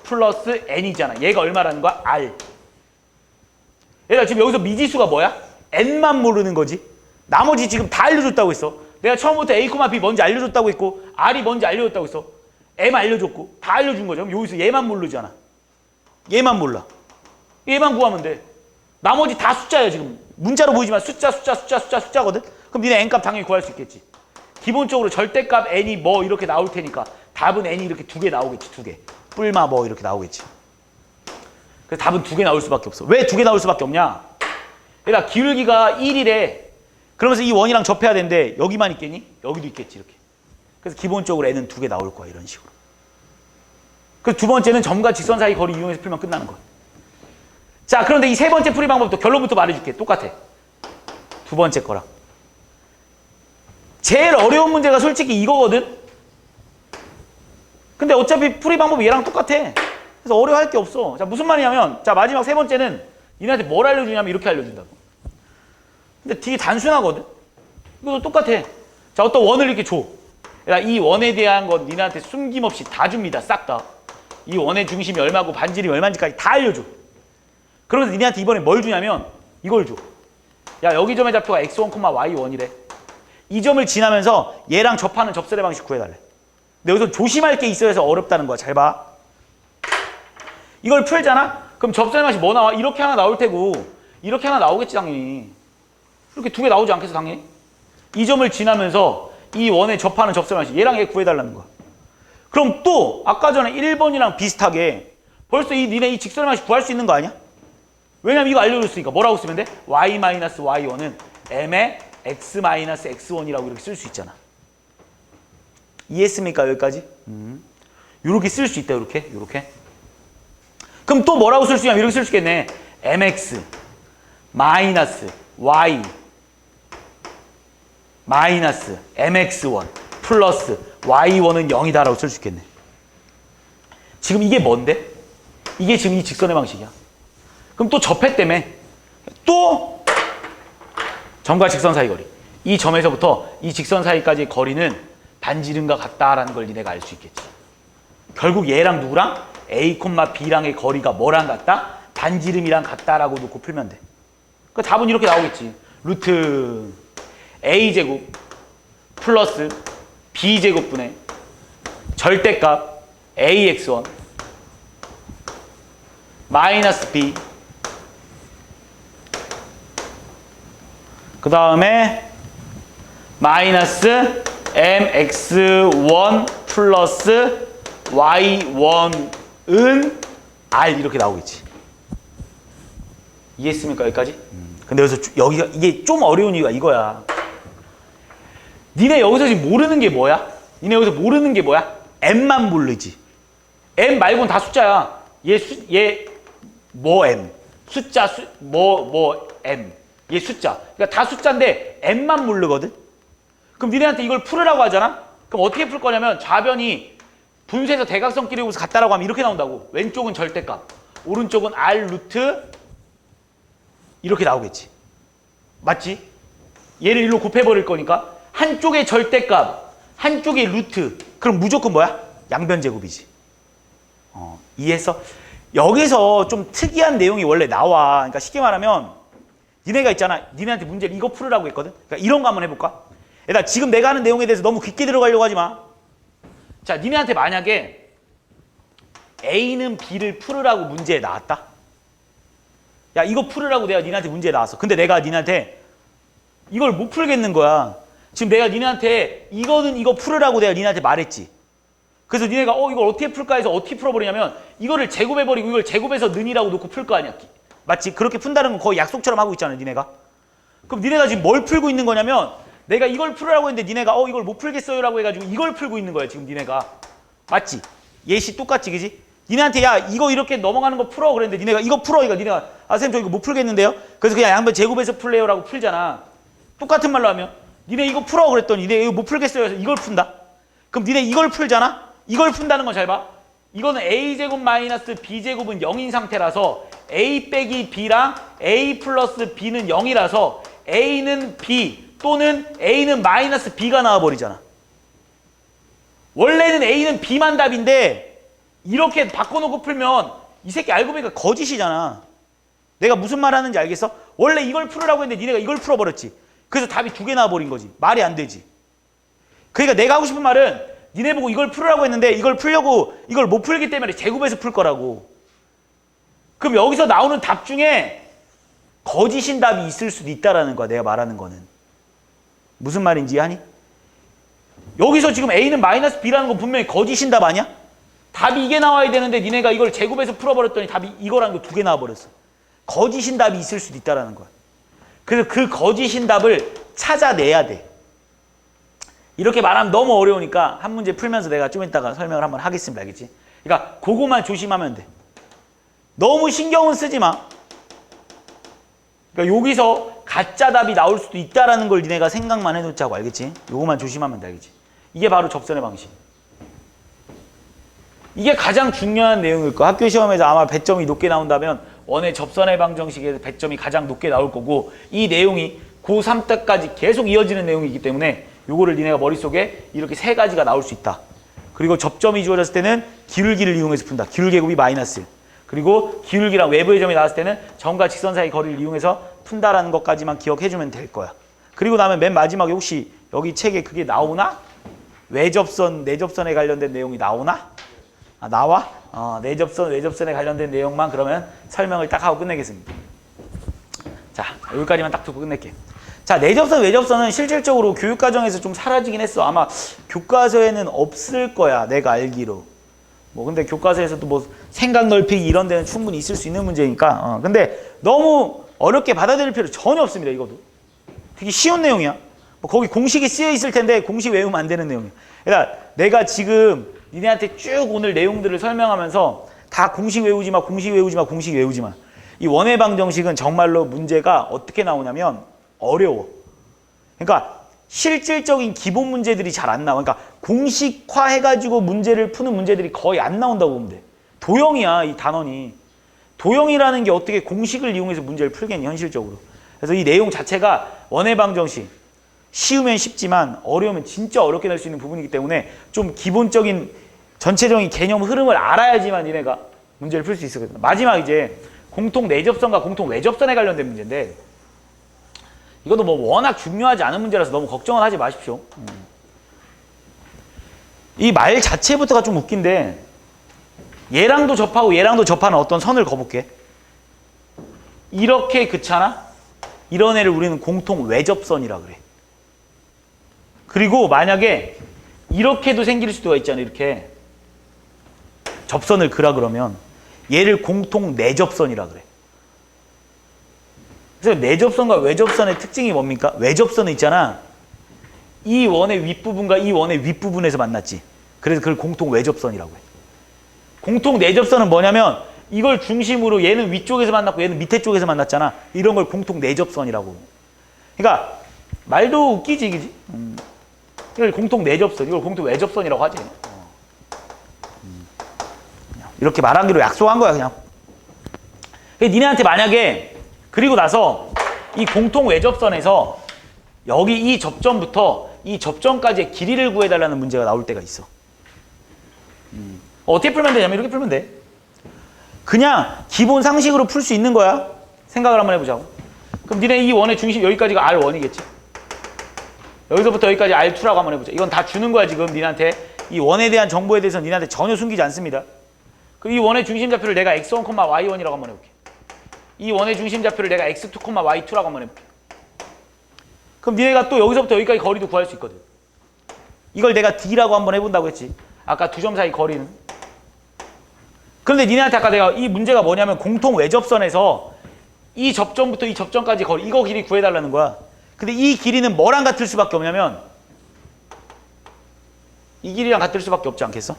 플러스 n이잖아. 얘가 얼마라는 거야? r. 얘들아 지금 여기서 미지수가 뭐야? n만 모르는 거지. 나머지 지금 다 알려줬다고 했어. 내가 처음부터 a, b 뭔지 알려줬다고 했고 r이 뭔지 알려줬다고 했어. m 알려줬고 다 알려준 거죠. 그럼 여기서 얘만 모르잖아. 얘만 몰라. 얘만 구하면 돼. 나머지 다 숫자야 지금. 문자로 보이지만 숫자거든. 그럼 니네 n값 당연히 구할 수 있겠지. 기본적으로 절대값 n이 뭐 이렇게 나올 테니까 답은 n이 이렇게 두 개 나오겠지. 두 개. 뿔마 뭐 이렇게 나오겠지. 그래서 답은 두 개 나올 수밖에 없어. 왜 두 개 나올 수밖에 없냐? 얘들아 기울기가 1이래. 그러면서 이 원이랑 접해야 되는데 여기만 있겠니? 여기도 있겠지 이렇게. 그래서 기본적으로 n은 두 개 나올 거야 이런 식으로. 그래서 두 번째는 점과 직선 사이 거리 이용해서 풀면 끝나는 거야. 자, 그런데 이 세 번째 풀이 방법도 결론부터 말해줄게. 똑같아. 두 번째 거랑. 제일 어려운 문제가 솔직히 이거거든. 근데 어차피 풀이 방법이 얘랑 똑같아. 그래서 어려워할 게 없어. 자, 무슨 말이냐면 자, 마지막 세 번째는 니네한테 뭘 알려주냐면 이렇게 알려준다고. 근데 되게 단순하거든. 이것도 똑같아. 자, 어떤 원을 이렇게 줘. 이 원에 대한 건 니네한테 숨김없이 다 줍니다. 싹 다. 이 원의 중심이 얼마고 반지름이 얼마인지까지 다 알려줘. 그러면서 니네한테 이번에 뭘 주냐면 이걸 줘. 야, 여기 점의 좌표가 x1, y1이래. 이 점을 지나면서 얘랑 접하는 접선의 방식 구해달래. 근데 여기서 조심할 게 있어야 해서 어렵다는 거야. 잘 봐. 이걸 풀잖아? 그럼 접선의 방식 뭐 나와? 이렇게 하나 나올 테고 이렇게 하나 나오겠지 당연히. 이렇게 두 개 나오지 않겠어 당연히? 이 점을 지나면서 이 원에 접하는 접선의 방식 얘랑 얘 구해달라는 거야. 그럼 또 아까 전에 1번이랑 비슷하게 벌써 니네 이 직선의 방식 구할 수 있는 거 아니야? 왜냐면 이거 알려줬으니까 뭐라고 쓰면 돼? y-y1은 m의 x-x1이라고 이렇게 쓸 수 있잖아. 이해했습니까 여기까지? 이렇게 쓸 수 있다 이렇게. 그럼 또 뭐라고 쓸 수 있냐면 이렇게 쓸 수 있겠네. mx 마이너스 y 마이너스 mx1 플러스 y1은 0이다라고 쓸 수 있겠네. 지금 이게 뭔데? 이게 지금 이 직선의 방식이야. 그럼 또 접했다며. 또 점과 직선 사이 거리. 이 점에서부터 이 직선 사이까지의 거리는 반지름과 같다라는 걸 니네가 알 수 있겠지. 결국 얘랑 누구랑? A, B랑의 거리가 뭐랑 같다? 반지름이랑 같다라고 놓고 풀면 돼. 그 답은 이렇게 나오겠지. 루트 A제곱 플러스 B제곱분의 절대값 AX1 마이너스 B 그 다음에 마이너스 mx1 플러스 y1은 r 이렇게 나오겠지. 이해했습니까 여기까지? 근데 여기서 여기가 이게 좀 어려운 이유가 이거야. 니네 여기서 지금 모르는 게 뭐야? 니네 여기서 모르는 게 뭐야? m만 모르지. m 말고는 다 숫자야. 얘 뭐 m 숫자 m 얘 숫자. 그러니까 다 숫자인데 m만 모르거든. 그럼 니네한테 이걸 풀으라고 하잖아. 그럼 어떻게 풀 거냐면 좌변이 분수에서 대각선끼리 오서 같다라고 하면 이렇게 나온다고. 왼쪽은 절대값, 오른쪽은 r 루트 이렇게 나오겠지. 맞지? 얘를 일로 곱해버릴 거니까 한쪽의 절대값, 한쪽의 루트. 그럼 무조건 뭐야? 양변제곱이지. 이해했어? 여기서 좀 특이한 내용이 원래 나와. 그러니까 쉽게 말하면 니네가 있잖아. 니네한테 문제를 이거 풀으라고 했거든. 그러니까 이런 거 한번 해볼까? 얘들아 지금 내가 하는 내용에 대해서 너무 깊게 들어가려고 하지 마. 자, 니네한테 만약에 A는 B를 풀으라고 문제에 나왔다. 야, 이거 풀으라고 내가 니네한테 문제에 나왔어. 근데 내가 니네한테 이걸 못 풀겠는 거야. 지금 내가 니네한테 이거는 이거 풀으라고 내가 니네한테 말했지. 그래서 니네가 이걸 어떻게 풀까 해서 어떻게 풀어버리냐면 이거를 제곱해버리고 이걸 제곱해서 는이라고 놓고 풀 거 아니야. 맞지? 그렇게 푼다는 건 거의 약속처럼 하고 있잖아, 니네가. 그럼 니네가 지금 뭘 풀고 있는 거냐면 내가 이걸 풀으라고 했는데 니네가 이걸 못 풀겠어요 라고 해가지고 이걸 풀고 있는 거야, 지금 니네가. 맞지? 예시 똑같지, 그지? 니네한테 야, 이거 이렇게 넘어가는 거 풀어 그랬는데 니네가 이거 풀어. 이거 니네가 선생님 저 이거 못 풀겠는데요? 그래서 그냥 양변 제곱해서 풀래요 라고 풀잖아. 똑같은 말로 하면 니네 이거 풀어 그랬더니 니네 이거 못 풀겠어요 해서 이걸 푼다. 그럼 니네 이걸 풀잖아? 이걸 푼다는 건 잘 봐. 이거는 a제곱 마이너스 b제곱은 0인 상태라서 a 빼기 b랑 a 플러스 b는 0이라서 a는 b 또는 a는 마이너스 b가 나와버리잖아. 원래는 a는 b만 답인데 이렇게 바꿔놓고 풀면 이 새끼 알고 보니까 거짓이잖아. 내가 무슨 말 하는지 알겠어? 원래 이걸 풀으라고 했는데 니네가 이걸 풀어버렸지. 그래서 답이 2개 나와버린 거지. 말이 안 되지. 그러니까 내가 하고 싶은 말은 니네 보고 이걸 풀으라고 했는데 이걸 풀려고 이걸 못 풀기 때문에 제곱해서 풀 거라고. 그럼 여기서 나오는 답 중에 거짓인 답이 있을 수도 있다라는 거야. 내가 말하는 거는. 무슨 말인지 이해하니? 여기서 지금 A는 마이너스 B라는 건 분명히 거짓인 답 아니야? 답이 이게 나와야 되는데 니네가 이걸 제곱해서 풀어버렸더니 답이 이거라는 거 2개 나와버렸어. 거짓인 답이 있을 수도 있다라는 거야. 그래서 그 거짓인 답을 찾아내야 돼. 이렇게 말하면 너무 어려우니까 한 문제 풀면서 내가 좀 이따가 설명을 한번 하겠습니다. 알겠지? 그러니까 그거만 조심하면 돼. 너무 신경은 쓰지 마. 그러니까 여기서 가짜 답이 나올 수도 있다라는 걸 니네가 생각만 해놓자고. 알겠지? 요거만 조심하면 돼. 알겠지? 이게 바로 접선의 방식. 이게 가장 중요한 내용일 거야. 학교 시험에서 아마 배점이 높게 나온다면 원의 접선의 방정식에서 배점이 가장 높게 나올 거고, 이 내용이 고3 때까지 계속 이어지는 내용이기 때문에 요거를 니네가 머릿속에 이렇게 3가지가 나올 수 있다. 그리고 접점이 주어졌을 때는 기울기를 이용해서 푼다. 기울계곱이 마이너스 1. 그리고 기울기랑 외부의 점이 나왔을 때는 점과 직선 사이 거리를 이용해서 푼다라는 것까지만 기억해주면 될 거야. 그리고 나면 맨 마지막에 혹시 여기 책에 그게 나오나? 외접선, 내접선에 관련된 내용이 나오나? 나와? 내접선, 외접선에 관련된 내용만 그러면 설명을 딱 하고 끝내겠습니다. 자, 여기까지만 딱 듣고 끝낼게. 자, 내접선, 외접선은 실질적으로 교육과정에서 좀 사라지긴 했어. 아마 교과서에는 없을 거야, 내가 알기로. 근데 교과서에서도 생각 넓히기 이런 데는 충분히 있을 수 있는 문제니까. 근데 너무 어렵게 받아들일 필요 전혀 없습니다, 이것도. 되게 쉬운 내용이야. 거기 공식이 쓰여 있을 텐데 공식 외우면 안 되는 내용이야. 그러니까 내가 지금 니네한테 쭉 오늘 내용들을 설명하면서 다 공식 외우지 마, 공식 외우지 마, 공식 외우지 마. 이 원의 방정식은 정말로 문제가 어떻게 나오냐면 어려워. 그러니까 실질적인 기본 문제들이 잘 안 나와. 그러니까 공식화해가지고 문제를 푸는 문제들이 거의 안 나온다고 보면 돼. 도형이야, 이 단원이. 도형이라는 게 어떻게 공식을 이용해서 문제를 풀겠니, 현실적으로. 그래서 이 내용 자체가 원의 방정식. 쉬우면 쉽지만 어려우면 진짜 어렵게 낼 수 있는 부분이기 때문에 좀 기본적인 전체적인 개념 흐름을 알아야지만 니네가 문제를 풀 수 있거든. 마지막 이제 공통 내접선과 공통 외접선에 관련된 문제인데, 이것도 워낙 중요하지 않은 문제라서 너무 걱정은 하지 마십시오. 이 말 자체부터가 좀 웃긴데, 얘랑도 접하고 얘랑도 접하는 어떤 선을 그어볼게. 이렇게 그잖아? 이런 애를 우리는 공통 외접선이라 그래. 그리고 만약에 이렇게도 생길 수도 있잖아요. 이렇게 접선을 그라 그러면 얘를 공통 내접선이라 그래. 그래서 내접선과 외접선의 특징이 뭡니까? 외접선은 있잖아. 이 원의 윗부분과 이 원의 윗부분에서 만났지. 그래서 그걸 공통 외접선이라고 해. 공통 내접선은 뭐냐면 이걸 중심으로 얘는 위쪽에서 만났고 얘는 밑에 쪽에서 만났잖아. 이런 걸 공통 내접선이라고. 그러니까 말도 웃기지, 그지? 이걸 공통 내접선, 이걸 공통 외접선이라고 하지. 이렇게 말하기로 약속한 거야, 그냥. 니네한테 만약에 그리고 나서 이 공통 외접선에서 여기 이 접점부터 이 접점까지의 길이를 구해달라는 문제가 나올 때가 있어. 어떻게 풀면 되냐면 이렇게 풀면 돼. 그냥 기본 상식으로 풀 수 있는 거야. 생각을 한번 해보자고. 그럼 니네 이 원의 중심 여기까지가 R1이겠지. 여기서부터 여기까지 R2라고 한번 해보자. 이건 다 주는 거야 지금 니네한테. 이 원에 대한 정보에 대해서 니네한테 전혀 숨기지 않습니다. 그럼 이 원의 중심좌표를 내가 x1, y1이라고 한번 해볼게. 이 원의 중심좌표를 내가 x2, y2라고 한번 해볼게. 그럼 니네가 또 여기서부터 여기까지 거리도 구할 수 있거든. 이걸 내가 d라고 한번 해본다고 했지. 아까 두 점 사이 거리는. 그런데 니네한테 아까 내가 이 문제가 뭐냐면 공통 외접선에서 이 접점부터 이 접점까지 거리, 이거 길이 구해달라는 거야. 근데 이 길이는 뭐랑 같을 수밖에 없냐면 이 길이랑 같을 수밖에 없지 않겠어?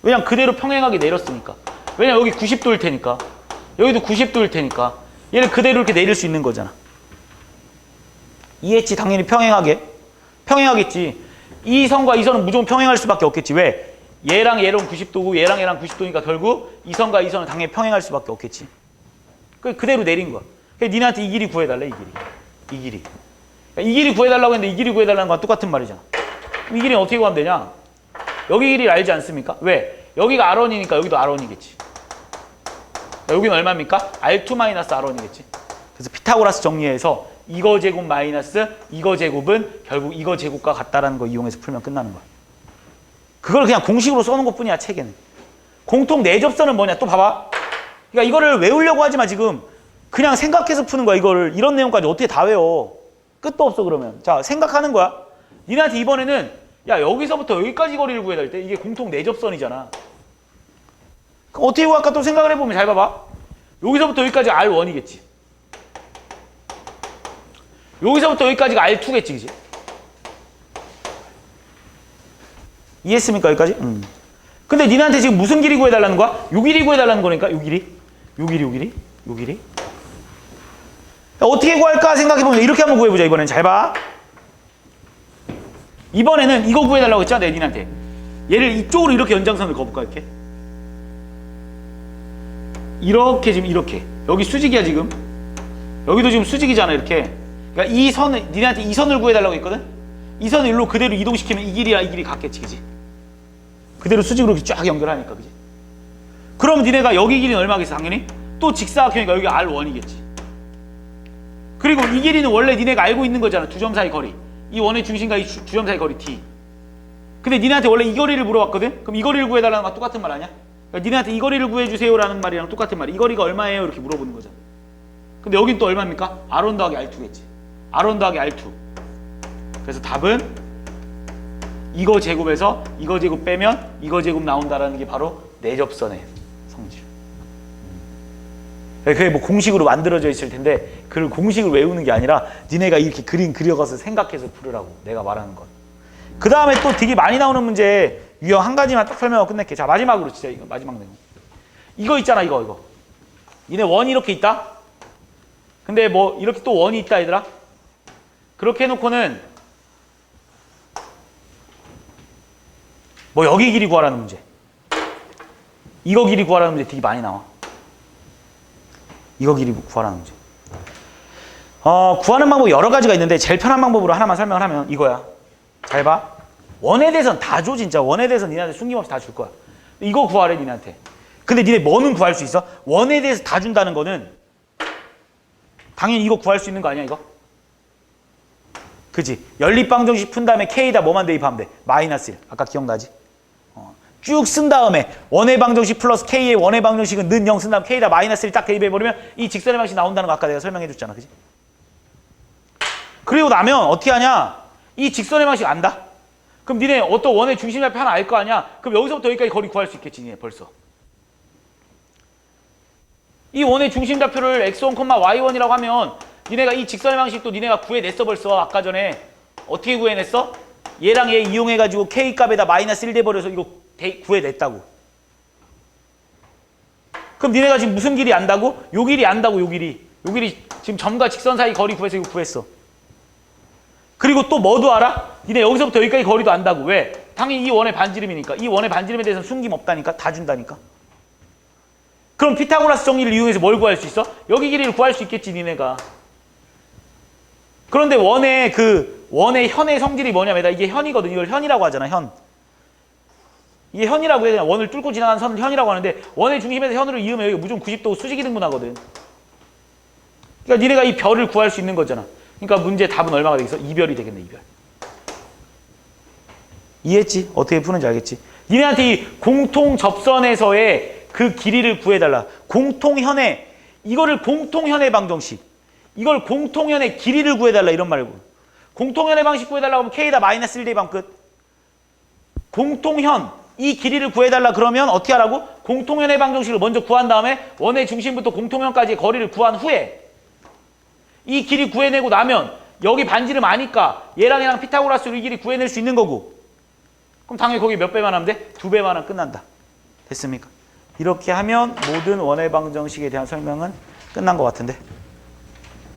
왜냐면 그대로 평행하게 내렸으니까. 왜냐면 여기 90도일 테니까. 여기도 90도일 테니까. 얘를 그대로 이렇게 내릴 수 있는 거잖아. 이해했지? 당연히 평행하게. 평행하겠지. 이 선과 이 선은 무조건 평행할 수밖에 없겠지. 왜? 얘랑 얘랑 90도고 얘랑 얘랑 90도니까 결국 이 선과 이 선은 당연히 평행할 수밖에 없겠지. 그대로 내린 거야. 그래서 니네한테 이 길이 구해달래, 이 길이. 이 길이. 이 길이 구해달라고 했는데 이 길이 구해달라는 건 똑같은 말이잖아. 이 길이는 어떻게 구하면 되냐? 여기 길이를 알지 않습니까? 왜? 여기가 R1이니까 여기도 R1이겠지. 여기는 얼마입니까? R2-R1이겠지. 그래서 피타고라스 정리해서 이거 제곱 마이너스 이거 제곱은 결국 이거 제곱과 같다라는 거 이용해서 풀면 끝나는 거야. 그걸 그냥 공식으로 써놓은 것 뿐이야, 책에는. 공통 내접선은 뭐냐? 또 봐봐. 그러니까 이거를 외우려고 하지 마, 지금. 그냥 생각해서 푸는 거야, 이거를. 이런 내용까지 어떻게 다 외워. 끝도 없어, 그러면. 자, 생각하는 거야. 니네한테 이번에는 야, 여기서부터 여기까지 거리를 구해야 때 이게 공통 내접선이잖아. 그럼 어떻게 구할까 또 생각을 해보면 잘 봐봐. 여기서부터 여기까지 R1이겠지. 여기서부터 여기까지가 R2겠지, 그지? 이해했습니까, 여기까지? 근데 니네한테 지금 무슨 길이 구해달라는 거야? 요 길이 구해달라는 거니까, 요 길이. 요 길이, 요 길이. 요 길이. 야, 어떻게 구할까 생각해보면 이렇게 한번 구해보자, 이번엔. 잘 봐. 이번에는 이거 구해달라고 했잖아, 내 니한테. 얘를 이쪽으로 이렇게 연장선을 그어볼까, 이렇게? 이렇게 지금 이렇게. 여기 수직이야, 지금. 여기도 지금 수직이잖아, 이렇게. 그러니까 이 선을, 니네한테 이 선을 구해달라고 했거든? 이 선을 일로 그대로 이동시키면 이 길이랑 이 길이 같겠지, 그지? 그대로 수직으로 이렇게 쫙 연결하니까, 그지? 그럼 니네가 여기 길이는 얼마겠어, 당연히? 또 직사각형이니까 여기 R1이겠지. 그리고 이 길이는 원래 니네가 알고 있는 거잖아, 두 점 사이 거리. 이 원의 중심과 이 두 점 사이 거리 D. 근데 니네한테 원래 이 거리를 물어봤거든? 그럼 이 거리를 구해달라는 건 똑같은 말 아니야? 그러니까 니네한테 이 거리를 구해주세요 라는 말이랑 똑같은 말이야. 이 거리가 얼마예요? 이렇게 물어보는 거잖아. 근데 여긴 또 얼마입니까? R1 더하기 R2겠지. R1 더하기 R2. 그래서 답은 이거 제곱에서 이거 제곱 빼면 이거 제곱 나온다라는 게 바로 내접선의 성질. 그게 뭐 공식으로 만들어져 있을 텐데 그걸 공식을 외우는 게 아니라 니네가 이렇게 그림 그려가서 생각해서 풀으라고 내가 말하는 건. 그 다음에 또 되게 많이 나오는 문제 유형 한 가지만 딱 설명하고 끝낼게. 자, 마지막으로 진짜 이거 마지막 내용. 이거 있잖아, 이거. 니네 원이 이렇게 있다? 근데 뭐 이렇게 또 원이 있다, 얘들아? 그렇게 해놓고는 뭐 여기 길이 구하라는 문제, 이거 길이 구하라는 문제 되게 많이 나와. 이거 길이 구하라는 문제. 구하는 방법이 여러 가지가 있는데 제일 편한 방법으로 하나만 설명을 하면 이거야. 잘 봐. 원에 대해서는 다 줘, 진짜. 원에 대해서는 니네한테 숨김없이 다 줄 거야. 이거 구하래, 니네한테. 근데 니네 뭐는 구할 수 있어? 원에 대해서 다 준다는 거는 당연히 이거 구할 수 있는 거 아니야, 이거? 그치? 연립방정식 푼 다음에 K에다 뭐만 대입하면 돼? 마이너스 1. 아까 기억나지? 쭉 쓴 다음에 원의 방정식 플러스 K의 원의 방정식은 는 0 쓴 다음 K에다 마이너스 1 딱 대입해버리면 이 직선의 방식이 나온다는 거 아까 내가 설명해 줬잖아, 그치? 그리고 나면 어떻게 하냐? 이 직선의 방식 안다? 그럼 니네 어떤 원의 중심좌표 하나 알 거 아니야? 그럼 여기서부터 여기까지 거리 구할 수 있겠지, 니네 벌써. 이 원의 중심좌표를 x1, y1이라고 하면 니네가 이 직선의 방식도 니네가 구해냈어 벌써. 아까 전에 어떻게 구해냈어? 얘랑 얘 이용해가지고 k 값에다 마이너스 1 돼버려서 이거 구해냈다고. 그럼 니네가 지금 무슨 길이 안다고? 요 길이 안다고, 요 길이. 요 길이 지금 점과 직선 사이 거리 구해서 이거 구했어. 그리고 또 뭐도 알아? 니네 여기서부터 여기까지 거리도 안다고. 왜? 당연히 이 원의 반지름이니까. 이 원의 반지름에 대해서는 숨김 없다니까. 다 준다니까. 그럼 피타고라스 정리를 이용해서 뭘 구할 수 있어? 여기 길이를 구할 수 있겠지, 니네가. 그런데 원의 현의 성질이 뭐냐면, 이게 현이거든. 이걸 현이라고 하잖아, 현. 이게 현이라고 해야 되나? 원을 뚫고 지나가는 선을 현이라고 하는데, 원의 중심에서 현으로 이으면 여기 무조건 90도 수직이 등분하거든. 그러니까 니네가 이 별을 구할 수 있는 거잖아. 그러니까 문제 답은 얼마가 되겠어? 2별이 되겠네, 2별. 이해했지? 어떻게 푸는지 알겠지? 니네한테 이 공통 접선에서의 그 길이를 구해달라. 공통현의, 이거를 공통현의 방정식. 이걸 공통현의 길이를 구해달라, 이런 말고. 공통현의 방식 구해달라고 하면 k에다 마이너스 1 대입하면 끝. 공통현, 이 길이를 구해달라 그러면 어떻게 하라고? 공통현의 방정식을 먼저 구한 다음에 원의 중심부터 공통현까지의 거리를 구한 후에 이 길이 구해내고 나면 여기 반지름 아니까 얘랑 피타고라스로 이 길이 구해낼 수 있는 거고, 그럼 당연히 거기 몇 배만 하면 돼? 2배만 하면 끝난다. 됐습니까? 이렇게 하면 모든 원의 방정식에 대한 설명은 끝난 것 같은데.